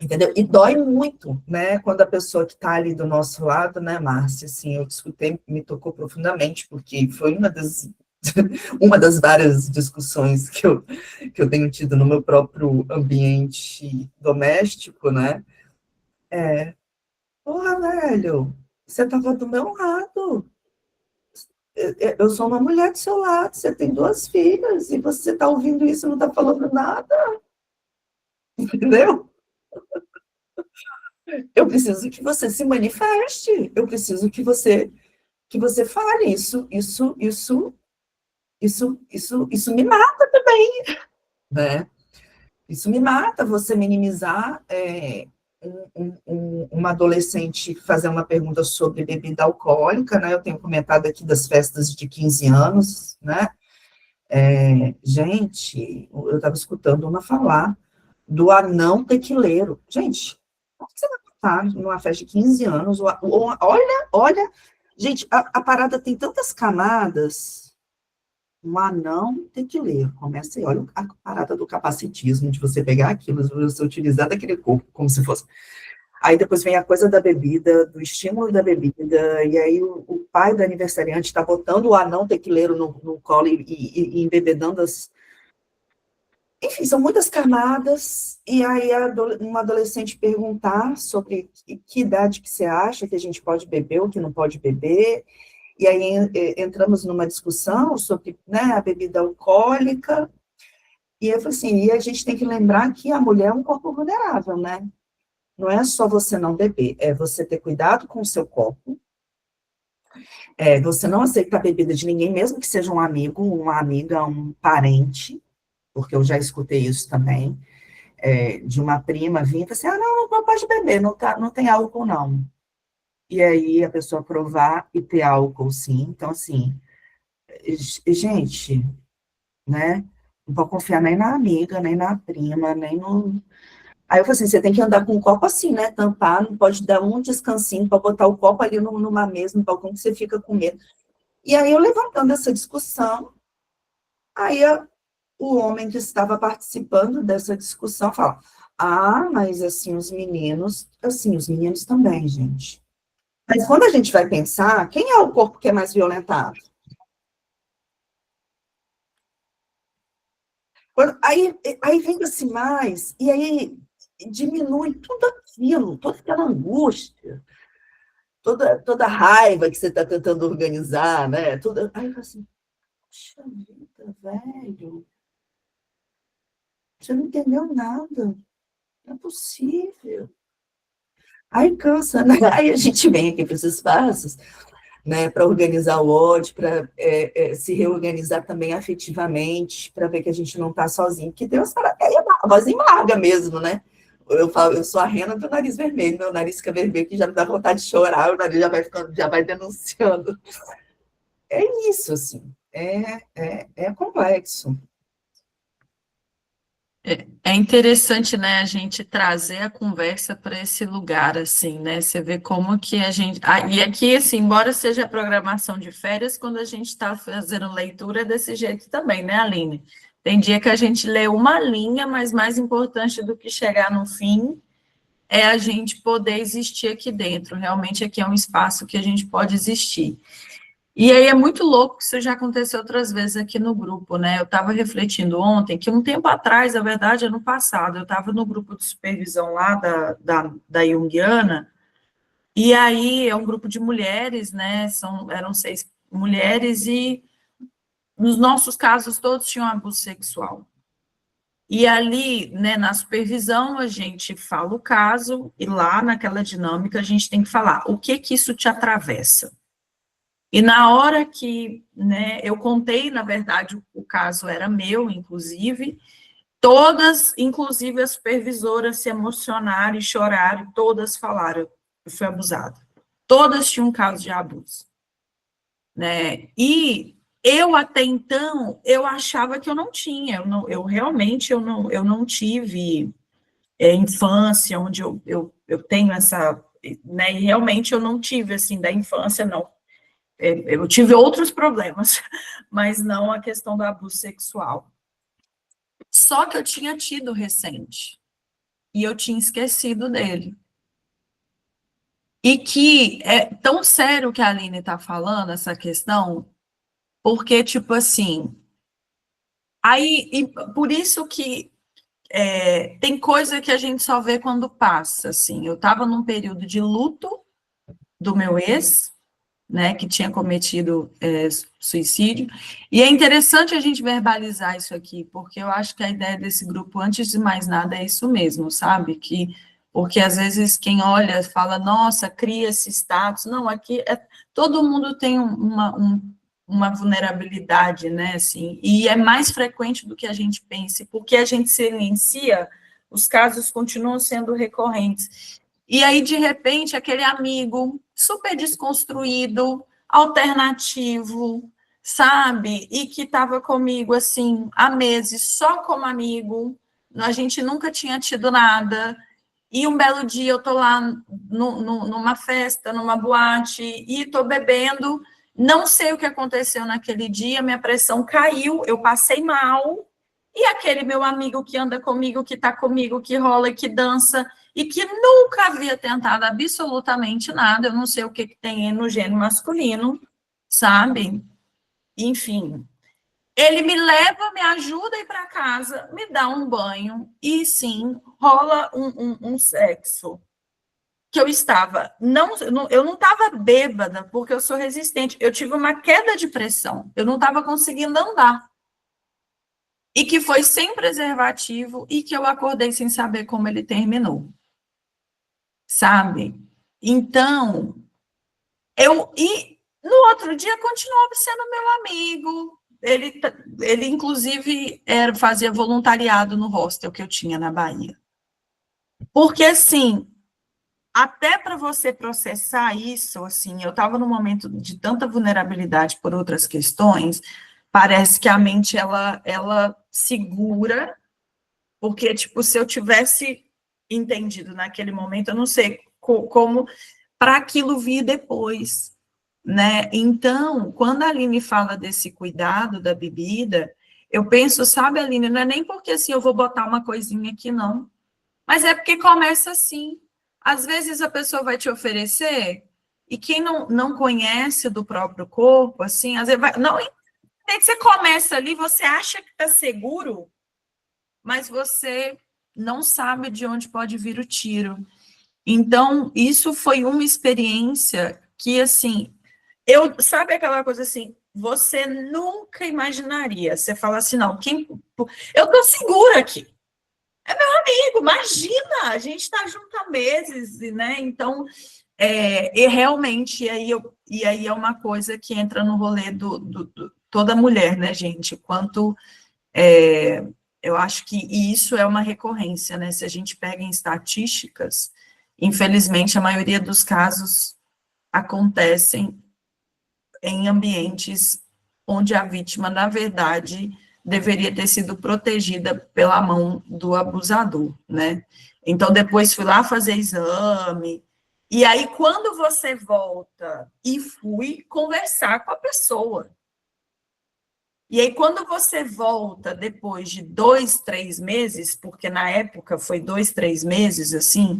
Speaker 2: Entendeu? E dói muito, né, quando a pessoa que está ali do nosso lado, né, Márcia, assim, eu escutei, me tocou profundamente, porque foi uma das várias discussões que eu tenho tido no meu próprio ambiente doméstico, né, porra, velho, você estava do meu lado, eu sou uma mulher do seu lado, você tem 2 filhas, e você está ouvindo isso e não está falando nada, entendeu? Eu preciso que você se manifeste, eu preciso que você fale isso me mata também, né? Isso me mata, você minimizar uma adolescente fazer uma pergunta sobre bebida alcoólica, né? Eu tenho comentado aqui das festas de 15 anos, né? Gente, eu estava escutando uma falar do anão tequileiro. Gente, como você vai estar numa festa de 15 anos? Olha, gente, a parada tem tantas camadas. Um anão tequileiro. Começa aí, olha a parada do capacitismo, de você pegar aquilo, você utilizar daquele corpo, como se fosse. Aí depois vem a coisa da bebida, do estímulo da bebida, e aí o pai do aniversariante está botando o anão tequileiro no colo e embebedando as... Enfim, são muitas camadas, e aí uma adolescente perguntar sobre que idade que você acha que a gente pode beber ou que não pode beber, e aí entramos numa discussão sobre, né, a bebida alcoólica, e eu falei assim, e a gente tem que lembrar que a mulher é um corpo vulnerável, né? Não é só você não beber, é você ter cuidado com o seu corpo, você não aceitar a bebida de ninguém, mesmo que seja um amigo, uma amiga, um parente, porque eu já escutei isso também, de uma prima vir e falar assim, não pode beber, não tem álcool não. E aí a pessoa provar e ter álcool, sim. Então, assim, gente, né, não pode confiar nem na amiga, nem na prima, nem no... Aí eu falei assim, você tem que andar com o copo assim, né, tampar, não pode dar um descansinho para botar o copo ali numa mesa, no balcão, que você fica com medo. E aí eu levantando essa discussão, aí o homem que estava participando dessa discussão fala, mas assim, os meninos também, gente. Mas quando a gente vai pensar, quem é o corpo que é mais violentado? Aí vem-se mais, e aí diminui tudo aquilo, toda aquela angústia, toda a raiva que você está tentando organizar, né? Aí eu falo assim, poxa vida, velho, você não entendeu nada, não é possível. Aí cansa, né? Aí a gente vem aqui para esses espaços, né, para organizar o ódio, para se reorganizar também afetivamente, para ver que a gente não está sozinho, porque Deus fala, a voz embarga mesmo, né? Eu falo, eu sou a rena do nariz vermelho, meu nariz fica vermelho, que já me dá vontade de chorar, o nariz já vai denunciando. É isso, assim, é complexo.
Speaker 1: É interessante, né, a gente trazer a conversa para esse lugar, assim, né, você vê como que a gente... e aqui, assim, embora seja a programação de férias, quando a gente está fazendo leitura é desse jeito também, né, Aline? Tem dia que a gente lê uma linha, mas mais importante do que chegar no fim é a gente poder existir aqui dentro, realmente aqui é um espaço que a gente pode existir. E aí é muito louco, que isso já aconteceu outras vezes aqui no grupo, né? Eu estava refletindo ontem, que um tempo atrás, na verdade, ano passado, eu estava no grupo de supervisão lá da Jungiana, e aí é um grupo de mulheres, né? Eram 6 mulheres, e nos nossos casos todos tinham abuso sexual. E ali, né, na supervisão, a gente fala o caso, e lá naquela dinâmica a gente tem que falar o que isso te atravessa. E na hora que, né, eu contei, na verdade, o caso era meu, inclusive, todas, inclusive as supervisoras, se emocionaram e choraram, todas falaram, eu fui abusada. Todas tinham um caso de abuso. Né? E eu, até então, eu achava que eu não tinha, eu realmente não tive infância, onde eu tenho essa... Né, e realmente eu não tive, assim, da infância, não. Eu tive outros problemas, mas não a questão do abuso sexual. Só que eu tinha tido recente, e eu tinha esquecido dele. E que é tão sério que a Aline está falando, essa questão, porque, tipo assim, aí, e por isso que tem coisa que a gente só vê quando passa, assim. Eu estava num período de luto do meu ex, né, que tinha cometido suicídio, e é interessante a gente verbalizar isso aqui, porque eu acho que a ideia desse grupo, antes de mais nada, é isso mesmo, sabe? Porque às vezes quem olha fala, nossa, cria esse status. Não, aqui todo mundo tem uma vulnerabilidade, né, assim, e é mais frequente do que a gente pense, porque a gente silencia, os casos continuam sendo recorrentes. E aí, de repente, aquele amigo super desconstruído, alternativo, sabe? E que estava comigo, assim, há meses, só como amigo, a gente nunca tinha tido nada, e um belo dia eu tô lá numa festa, numa boate, e tô bebendo, não sei o que aconteceu naquele dia, minha pressão caiu, eu passei mal, e aquele meu amigo que anda comigo, que tá comigo, que rola e que dança, e que nunca havia tentado absolutamente nada, eu não sei o que tem no gênero masculino, sabe? Enfim, ele me leva, me ajuda a ir para casa, me dá um banho, e sim, rola um sexo. Que eu estava, eu não estava bêbada, porque eu sou resistente, eu tive uma queda de pressão, eu não estava conseguindo andar. E que foi sem preservativo, e que eu acordei sem saber como ele terminou. Sabe? Então, e no outro dia continuava sendo meu amigo. Ele inclusive, fazia voluntariado no hostel que eu tinha na Bahia. Porque, assim, até para você processar isso, assim, eu estava num momento de tanta vulnerabilidade por outras questões, parece que a mente, ela segura, porque, tipo, se eu tivesse entendido naquele momento, eu não sei como para aquilo vir depois, né? Então, quando a Aline fala desse cuidado da bebida, eu penso, sabe, Aline, não é nem porque assim eu vou botar uma coisinha aqui, não, mas é porque começa assim. Às vezes a pessoa vai te oferecer, e quem não conhece do próprio corpo, assim, às vezes vai, não, você começa ali, você acha que está seguro, mas você não sabe de onde pode vir o tiro. Então, isso foi uma experiência que, assim, sabe aquela coisa assim, você nunca imaginaria, você fala assim, não, eu tô segura aqui, é meu amigo, imagina, a gente está junto há meses, né, então, e realmente, e aí é uma coisa que entra no rolê toda mulher, né, gente, quanto, eu acho que isso é uma recorrência, né, se a gente pega em estatísticas, infelizmente, a maioria dos casos acontecem em ambientes onde a vítima, na verdade, deveria ter sido protegida pela mão do abusador, né? Então, depois fui lá fazer exame, e aí, quando você volta, e fui conversar com a pessoa. E aí, quando você volta, depois de 2, 3 meses, porque na época foi 2, 3 meses, assim,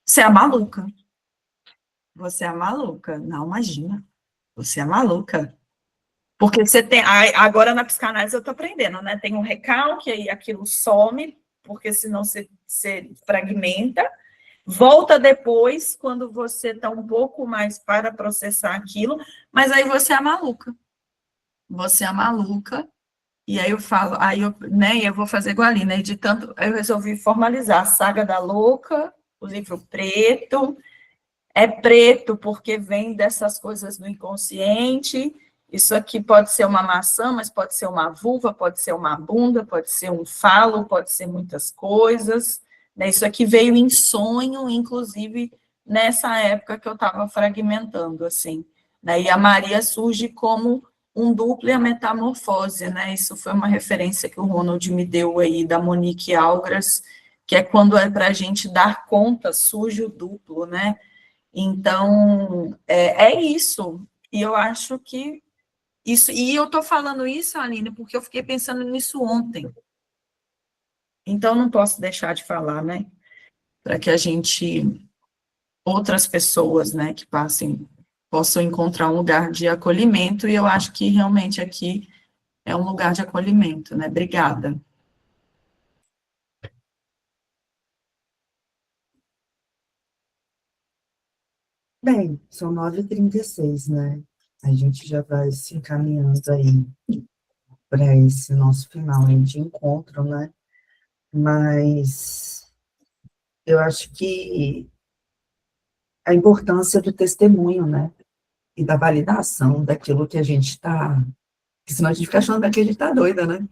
Speaker 1: você é maluca. Você é maluca. Não, imagina. Você é maluca. Porque você tem. Agora na psicanálise eu estou aprendendo, né? Tem um recalque, aí aquilo some, porque senão você fragmenta. Volta depois, quando você está um pouco mais para processar aquilo, mas aí você é maluca. Você é maluca. E aí eu falo, né, eu vou fazer igual ali, né? De tanto, eu resolvi formalizar a Saga da Louca, o livro preto. É preto porque vem dessas coisas do inconsciente. Isso aqui pode ser uma maçã, mas pode ser uma vulva, pode ser uma bunda, pode ser um falo, pode ser muitas coisas. Né? Isso aqui veio em sonho, inclusive nessa época que eu estava fragmentando, assim. Né? E a Maria surge como um duplo e a metamorfose, né? Isso foi uma referência que o Ronald me deu aí da Monique Algras, que é quando é para a gente dar conta, surge o duplo, né? Então, é isso. E eu acho que isso. E eu estou falando isso, Aline, porque eu fiquei pensando nisso ontem. Então, não posso deixar de falar, né? Para que outras pessoas, né, que passem, possam encontrar um lugar de acolhimento, e eu acho que realmente aqui é um lugar de acolhimento, né? Obrigada.
Speaker 2: Bem, são 9h36, né? A gente já vai se encaminhando aí para esse nosso final aí de encontro, né? Mas eu acho que a importância do testemunho, né? E da validação daquilo que a gente está. Porque senão a gente fica achando que a gente está doida, né?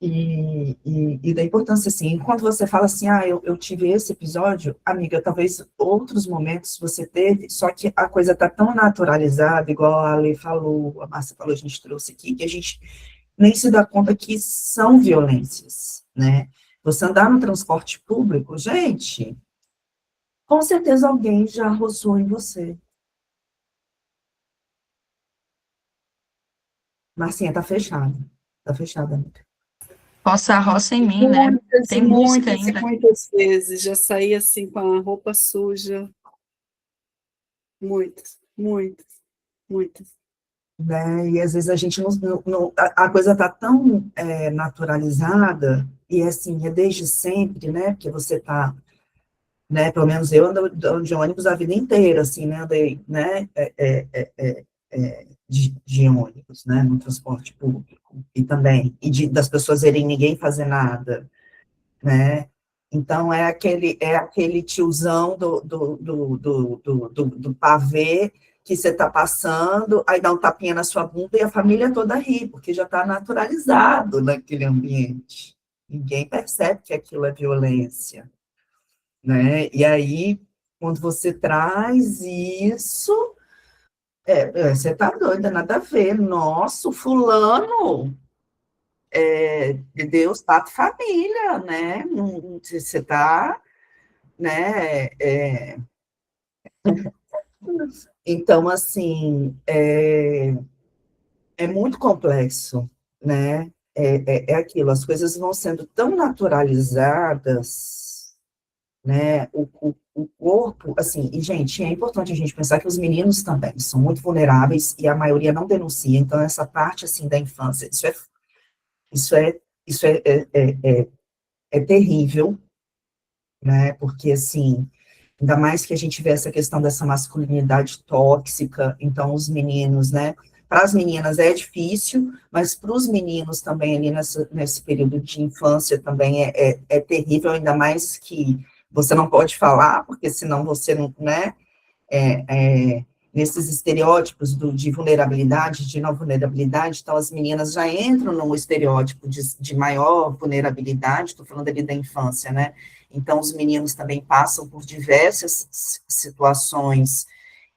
Speaker 2: E da importância, assim, quando você fala assim, eu tive esse episódio, amiga, talvez outros momentos você teve, só que a coisa tá tão naturalizada, igual a Ale falou, a Márcia falou, a gente trouxe aqui, que a gente nem se dá conta que são violências, né? Você andar no transporte público, gente, com certeza alguém já arrosou em você. Marcinha, tá fechada, amiga.
Speaker 1: Roça a roça em mim, né?
Speaker 3: Muitas
Speaker 1: Tem
Speaker 3: e
Speaker 1: música
Speaker 3: muitas e
Speaker 1: ainda.
Speaker 3: muitas vezes. Já saí assim com a roupa suja. Muitas, muitas, muitas.
Speaker 2: Né? E às vezes a gente a coisa está tão naturalizada, e assim, é desde sempre, né? Porque você está, né? Pelo menos eu ando de ônibus a vida inteira, assim, né? Andei, né? De ônibus, né? No transporte público, e também, das pessoas verem ninguém fazer nada, né? Então, é aquele tiozão do pavê que você está passando, aí dá um tapinha na sua bunda e a família toda ri, porque já está naturalizado naquele ambiente. Ninguém percebe que aquilo é violência, né? E aí, quando você traz isso, você está doida, nada a ver. Nossa, o fulano de Deus, pátria e família, né? Você está, né? Então, assim, é muito complexo, né? É aquilo, as coisas vão sendo tão naturalizadas, né? O corpo, assim, e, gente, é importante a gente pensar que os meninos também são muito vulneráveis e a maioria não denuncia, então, essa parte, assim, da infância, isso é, isso é terrível, né? Porque, assim, ainda mais que a gente vê essa questão dessa masculinidade tóxica, então os meninos, né? Para as meninas é difícil, mas para os meninos também ali nesse período de infância também é terrível, ainda mais que você não pode falar, porque senão você não, né? Nesses estereótipos de vulnerabilidade, de não vulnerabilidade, então as meninas já entram no estereótipo de maior vulnerabilidade, estou falando ali da infância, né? Então os meninos também passam por diversas situações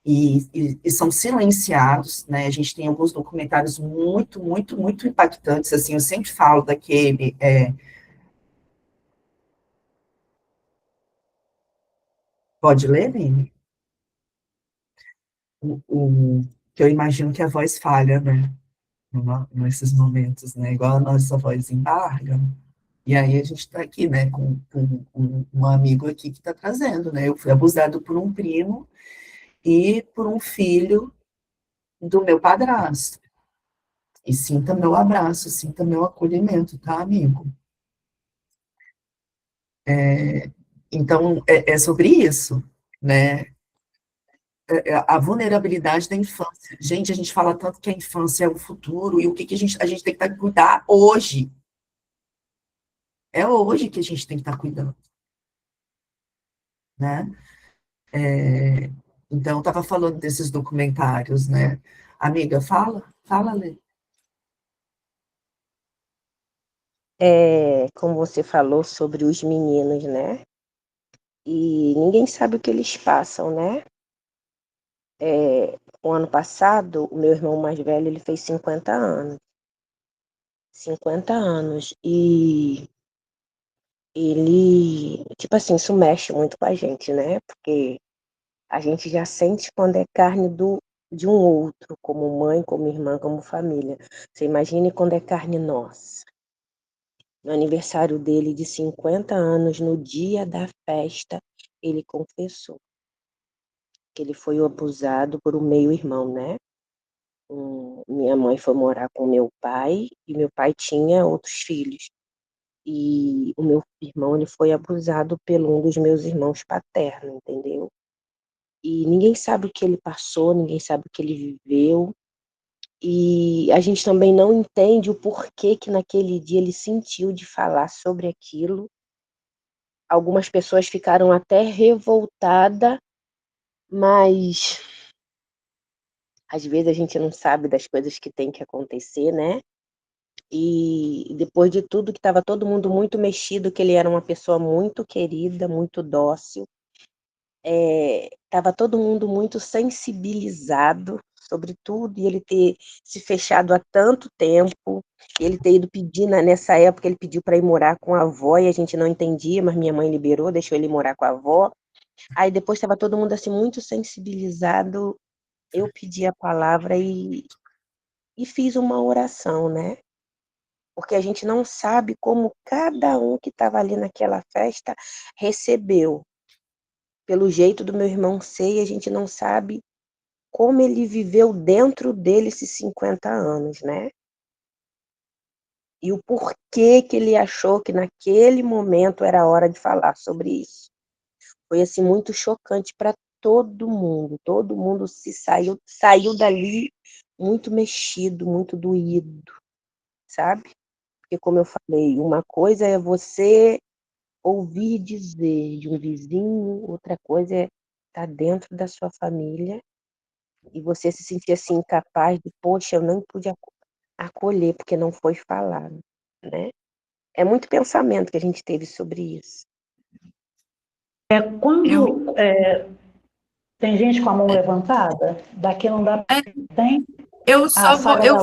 Speaker 2: e são silenciados, né? A gente tem alguns documentários muito, muito, muito impactantes, assim, eu sempre falo daquele... pode ler, Vini? Que eu imagino que a voz falha, né? Nesses momentos, né? Igual a nossa voz embarga. E aí a gente está aqui, né, com um amigo aqui que está trazendo, né? Eu fui abusado por um primo e por um filho do meu padrasto. E sinta meu abraço, sinta meu acolhimento, tá, amigo? Então, é sobre isso, né? A vulnerabilidade da infância. Gente, a gente fala tanto que a infância é o futuro, e o que a gente tem que cuidar hoje. É hoje que a gente tem que estar cuidando, né? Então, eu estava falando desses documentários, né? Amiga, fala, Lê.
Speaker 5: Como você falou sobre os meninos, né? E ninguém sabe o que eles passam, né? O ano passado, o meu irmão mais velho, ele fez 50 anos. 50 anos. E ele, tipo assim, isso mexe muito com a gente, né? Porque a gente já sente quando é carne de um outro, como mãe, como irmã, como família. Você imagine quando é carne nossa. No aniversário dele de 50 anos, no dia da festa, ele confessou que ele foi abusado por um meio-irmão, né? Minha mãe foi morar com meu pai e meu pai tinha outros filhos. E o meu irmão ele foi abusado por um dos meus irmãos paternos, entendeu? E ninguém sabe o que ele passou, ninguém sabe o que ele viveu. E a gente também não entende o porquê que naquele dia ele sentiu de falar sobre aquilo. Algumas pessoas ficaram até revoltadas, mas às vezes a gente não sabe das coisas que tem que acontecer, né? E depois de tudo, que estava todo mundo muito mexido, que ele era uma pessoa muito querida, muito dócil, estava todo mundo muito sensibilizado sobre tudo, e ele ter se fechado há tanto tempo, ele ter ido pedir, nessa época ele pediu para ir morar com a avó, e a gente não entendia, mas minha mãe liberou, deixou ele morar com a avó. Aí depois estava todo mundo assim muito sensibilizado, eu pedi a palavra e fiz uma oração, né? Porque a gente não sabe como cada um que estava ali naquela festa recebeu. Pelo jeito do meu irmão ser, e a gente não sabe como ele viveu dentro dele esses 50 anos, né? E o porquê que ele achou que naquele momento era a hora de falar sobre isso. Foi assim muito chocante para todo mundo saiu dali muito mexido, muito doído, sabe? Porque como eu falei, uma coisa é você ouvir dizer de um vizinho, outra coisa é estar dentro da sua família e você se sentir assim incapaz de, poxa, eu não pude acolher porque não foi falado, né? É muito pensamento que a gente teve sobre isso.
Speaker 1: Eu,
Speaker 4: Quando tem gente com a mão levantada, daqui não dá. Tem?
Speaker 1: eu só vou,
Speaker 4: Saga da luz.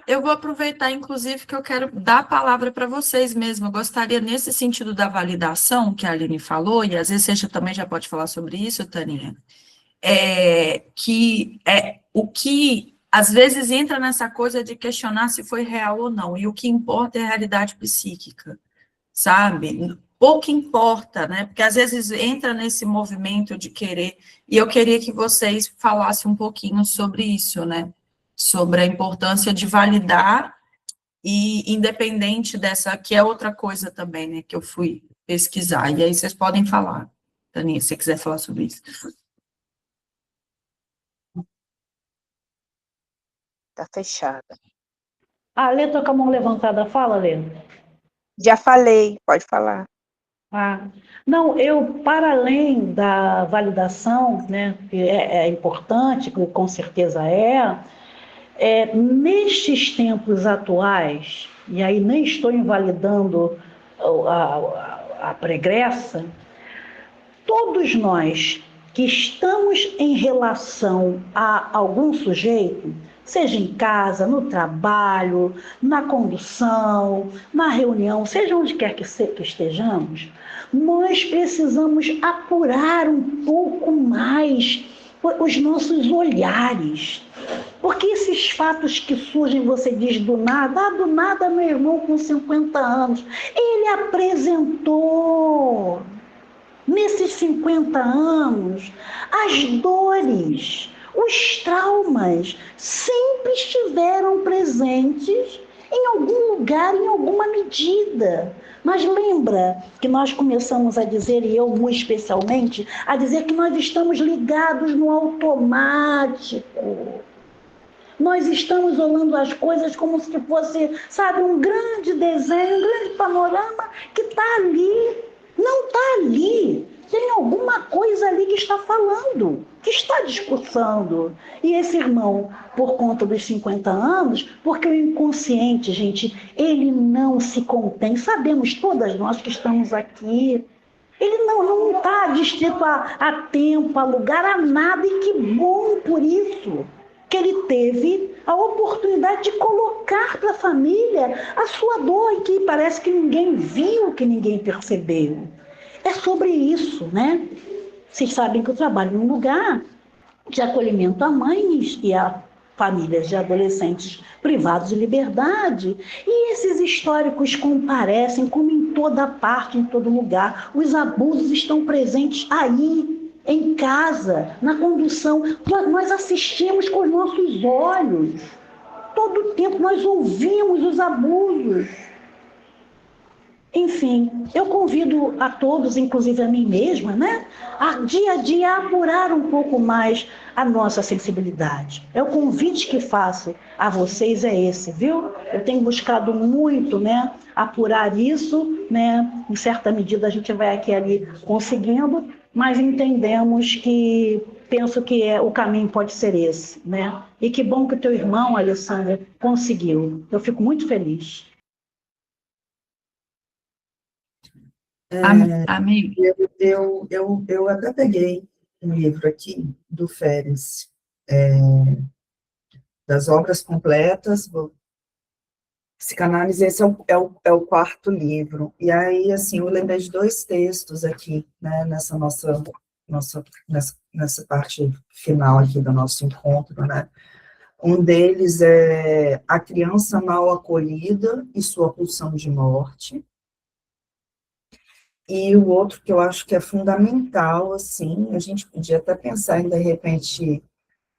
Speaker 1: eu vou aproveitar, inclusive, que eu quero dar a palavra para vocês mesmo. Eu gostaria, nesse sentido da validação que a Aline falou, e às vezes você também já pode falar sobre isso, Taninha, que o que às vezes entra nessa coisa de questionar se foi real ou não, e o que importa é a realidade psíquica, sabe? Pouco importa, né? Porque às vezes entra nesse movimento de querer, e eu queria que vocês falassem um pouquinho sobre isso, né? Sobre a importância de validar, e independente dessa, que é outra coisa também, né? Que eu fui pesquisar, e aí vocês podem falar, Taninha, se você quiser falar sobre isso.
Speaker 5: Tá fechada.
Speaker 4: A Lê tá com a mão levantada, fala, Lê.
Speaker 5: Já falei, pode falar.
Speaker 4: Não, eu, para além da validação, né, que é importante, que com certeza nestes tempos atuais, e aí nem estou invalidando a pregressa, todos nós que estamos em relação a algum sujeito, seja em casa, no trabalho, na condução, na reunião, seja onde quer que estejamos, nós precisamos apurar um pouco mais os nossos olhares. Porque esses fatos que surgem, você diz do nada meu irmão com 50 anos, ele apresentou nesses 50 anos, as dores, os traumas sempre estiveram presentes em algum lugar, em alguma medida. Mas lembra que nós começamos a dizer, e eu muito especialmente, a dizer que nós estamos ligados no automático. Nós estamos olhando as coisas como se fosse, sabe, um grande desenho, um grande panorama que está ali. Não está ali. Tem alguma coisa ali que está falando, que está discursando. E esse irmão, por conta dos 50 anos, porque o inconsciente, gente, ele não se contém. Sabemos todas nós que estamos aqui. Ele não está distrito a tempo, a lugar, a nada. E que bom por isso que ele teve a oportunidade de colocar para a família a sua dor, e que parece que ninguém viu, que ninguém percebeu. É sobre isso, né? Vocês sabem que eu trabalho num lugar de acolhimento a mães e a famílias de adolescentes privados de liberdade. E esses históricos comparecem como em toda parte, em todo lugar. Os abusos estão presentes aí, em casa, na condução. Nós assistimos com os nossos olhos. Todo o tempo nós ouvimos os abusos. Enfim, eu convido a todos, inclusive a mim mesma, né, a dia apurar um pouco mais a nossa sensibilidade. É o convite que faço a vocês, é esse, viu? Eu tenho buscado muito, né, apurar isso, né, em certa medida a gente vai aqui e ali conseguindo, mas entendemos que, penso que o caminho pode ser esse, né? E que bom que o teu irmão, Alessandra, conseguiu. Eu fico muito feliz.
Speaker 1: Amiga,
Speaker 2: Eu até peguei um livro aqui do Feres, das obras completas, Psicanálise, esse é o quarto livro. E aí, assim, eu lembrei de dois textos aqui, né, nessa parte final aqui do nosso encontro, né? Um deles é A Criança Mal Acolhida e Sua Pulsão de Morte. E o outro que eu acho que é fundamental, assim, a gente podia até pensar em, de repente,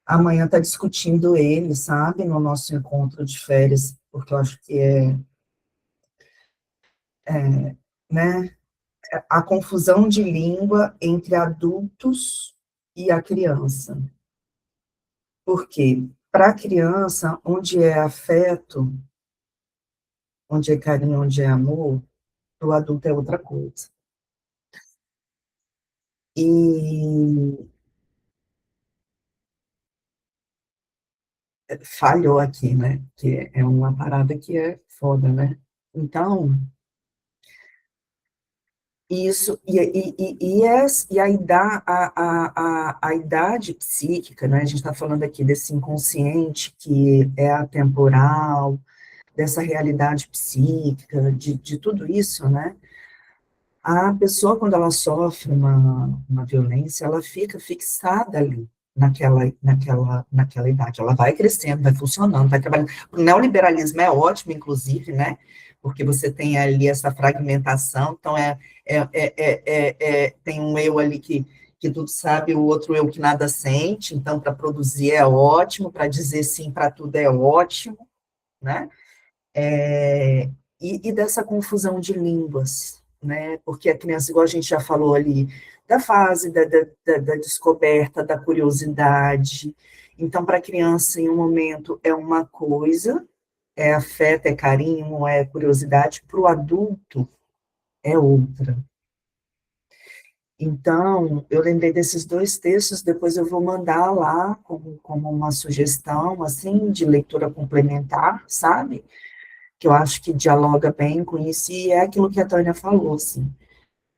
Speaker 2: amanhã estar discutindo ele, sabe, no nosso encontro de férias, porque eu acho que né, a confusão de língua entre adultos e a criança. Por quê? Para a criança, onde é afeto, onde é carinho, onde é amor, para o adulto é outra coisa. E falhou aqui, né? Que é uma parada que é foda, né? Então, isso, a idade psíquica, né? A gente está falando aqui desse inconsciente que é atemporal, dessa realidade psíquica, de tudo isso, né? A pessoa, quando ela sofre uma violência, ela fica fixada ali, naquela idade. Ela vai crescendo, vai funcionando, vai trabalhando. O neoliberalismo é ótimo, inclusive, né? Porque você tem ali essa fragmentação, então tem um eu ali que tudo sabe, o outro eu que nada sente, então para produzir é ótimo, para dizer sim para tudo é ótimo, né? E dessa confusão de línguas, né? Porque a criança, igual a gente já falou ali, da fase da descoberta, da curiosidade. Então, para a criança, em um momento, é uma coisa, é afeto, é carinho, é curiosidade, para o adulto, é outra. Então, eu lembrei desses dois textos, depois eu vou mandar lá como uma sugestão, assim, de leitura complementar, sabe? Que eu acho que dialoga bem com isso, e é aquilo que a Tânia falou, assim.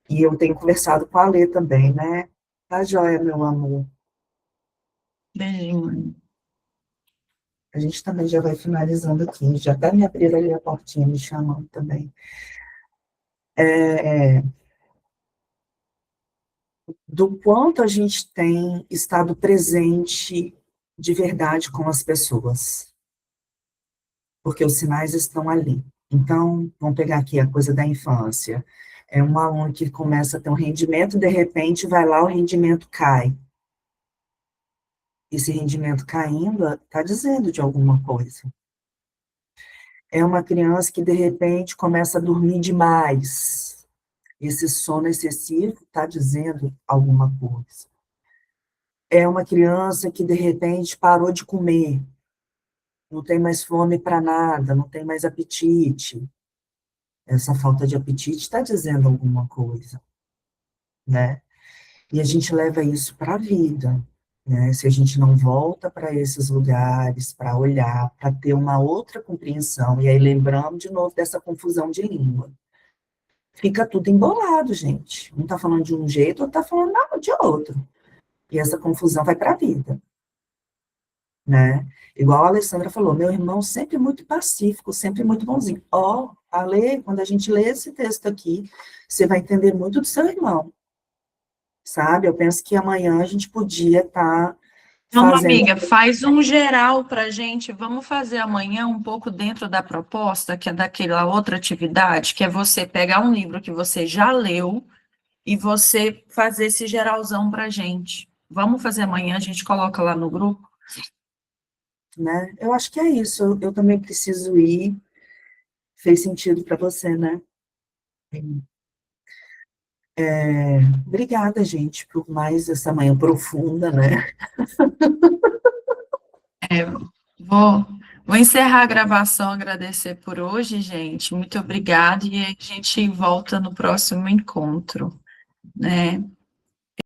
Speaker 2: E eu tenho conversado com a Lê também, né? Tá joia, meu amor.
Speaker 1: beijinho.
Speaker 2: A gente também já vai finalizando aqui, já até me abriram ali a portinha, me chamando também. Do quanto a gente tem estado presente de verdade com as pessoas, porque os sinais estão ali. Então, vamos pegar aqui a coisa da infância. É um aluno que começa a ter um rendimento, de repente vai lá, o rendimento cai. Esse rendimento caindo está dizendo de alguma coisa. É uma criança que, de repente, começa a dormir demais. Esse sono excessivo está dizendo alguma coisa. É uma criança que, de repente, parou de comer. Não tem mais fome para nada, não tem mais apetite. Essa falta de apetite está dizendo alguma coisa, né? E a gente leva isso para a vida, né? Se a gente não volta para esses lugares, para olhar, para ter uma outra compreensão, e aí lembramos de novo dessa confusão de língua. Fica tudo embolado, gente. Um está falando de um jeito, outro está falando de outro. E essa confusão vai para a vida, né? Igual a Alessandra falou, meu irmão sempre muito pacífico, sempre muito bonzinho. Ó, quando a gente lê esse texto aqui, você vai entender muito do seu irmão, sabe? Eu penso que amanhã a gente podia estar
Speaker 1: Vamos,
Speaker 2: fazendo.
Speaker 1: amiga, faz um geral para gente. Vamos fazer amanhã um pouco dentro da proposta, que é daquela outra atividade, que é você pegar um livro que você já leu e você fazer esse geralzão para gente. Vamos fazer amanhã, a gente coloca lá no grupo.
Speaker 2: Né? Eu acho que é isso. Eu também preciso ir. Fez sentido para você, né? Obrigada, gente, por mais essa manhã profunda, né?
Speaker 1: Vou encerrar a gravação, agradecer por hoje, gente. Muito obrigada e a gente volta no próximo encontro, né?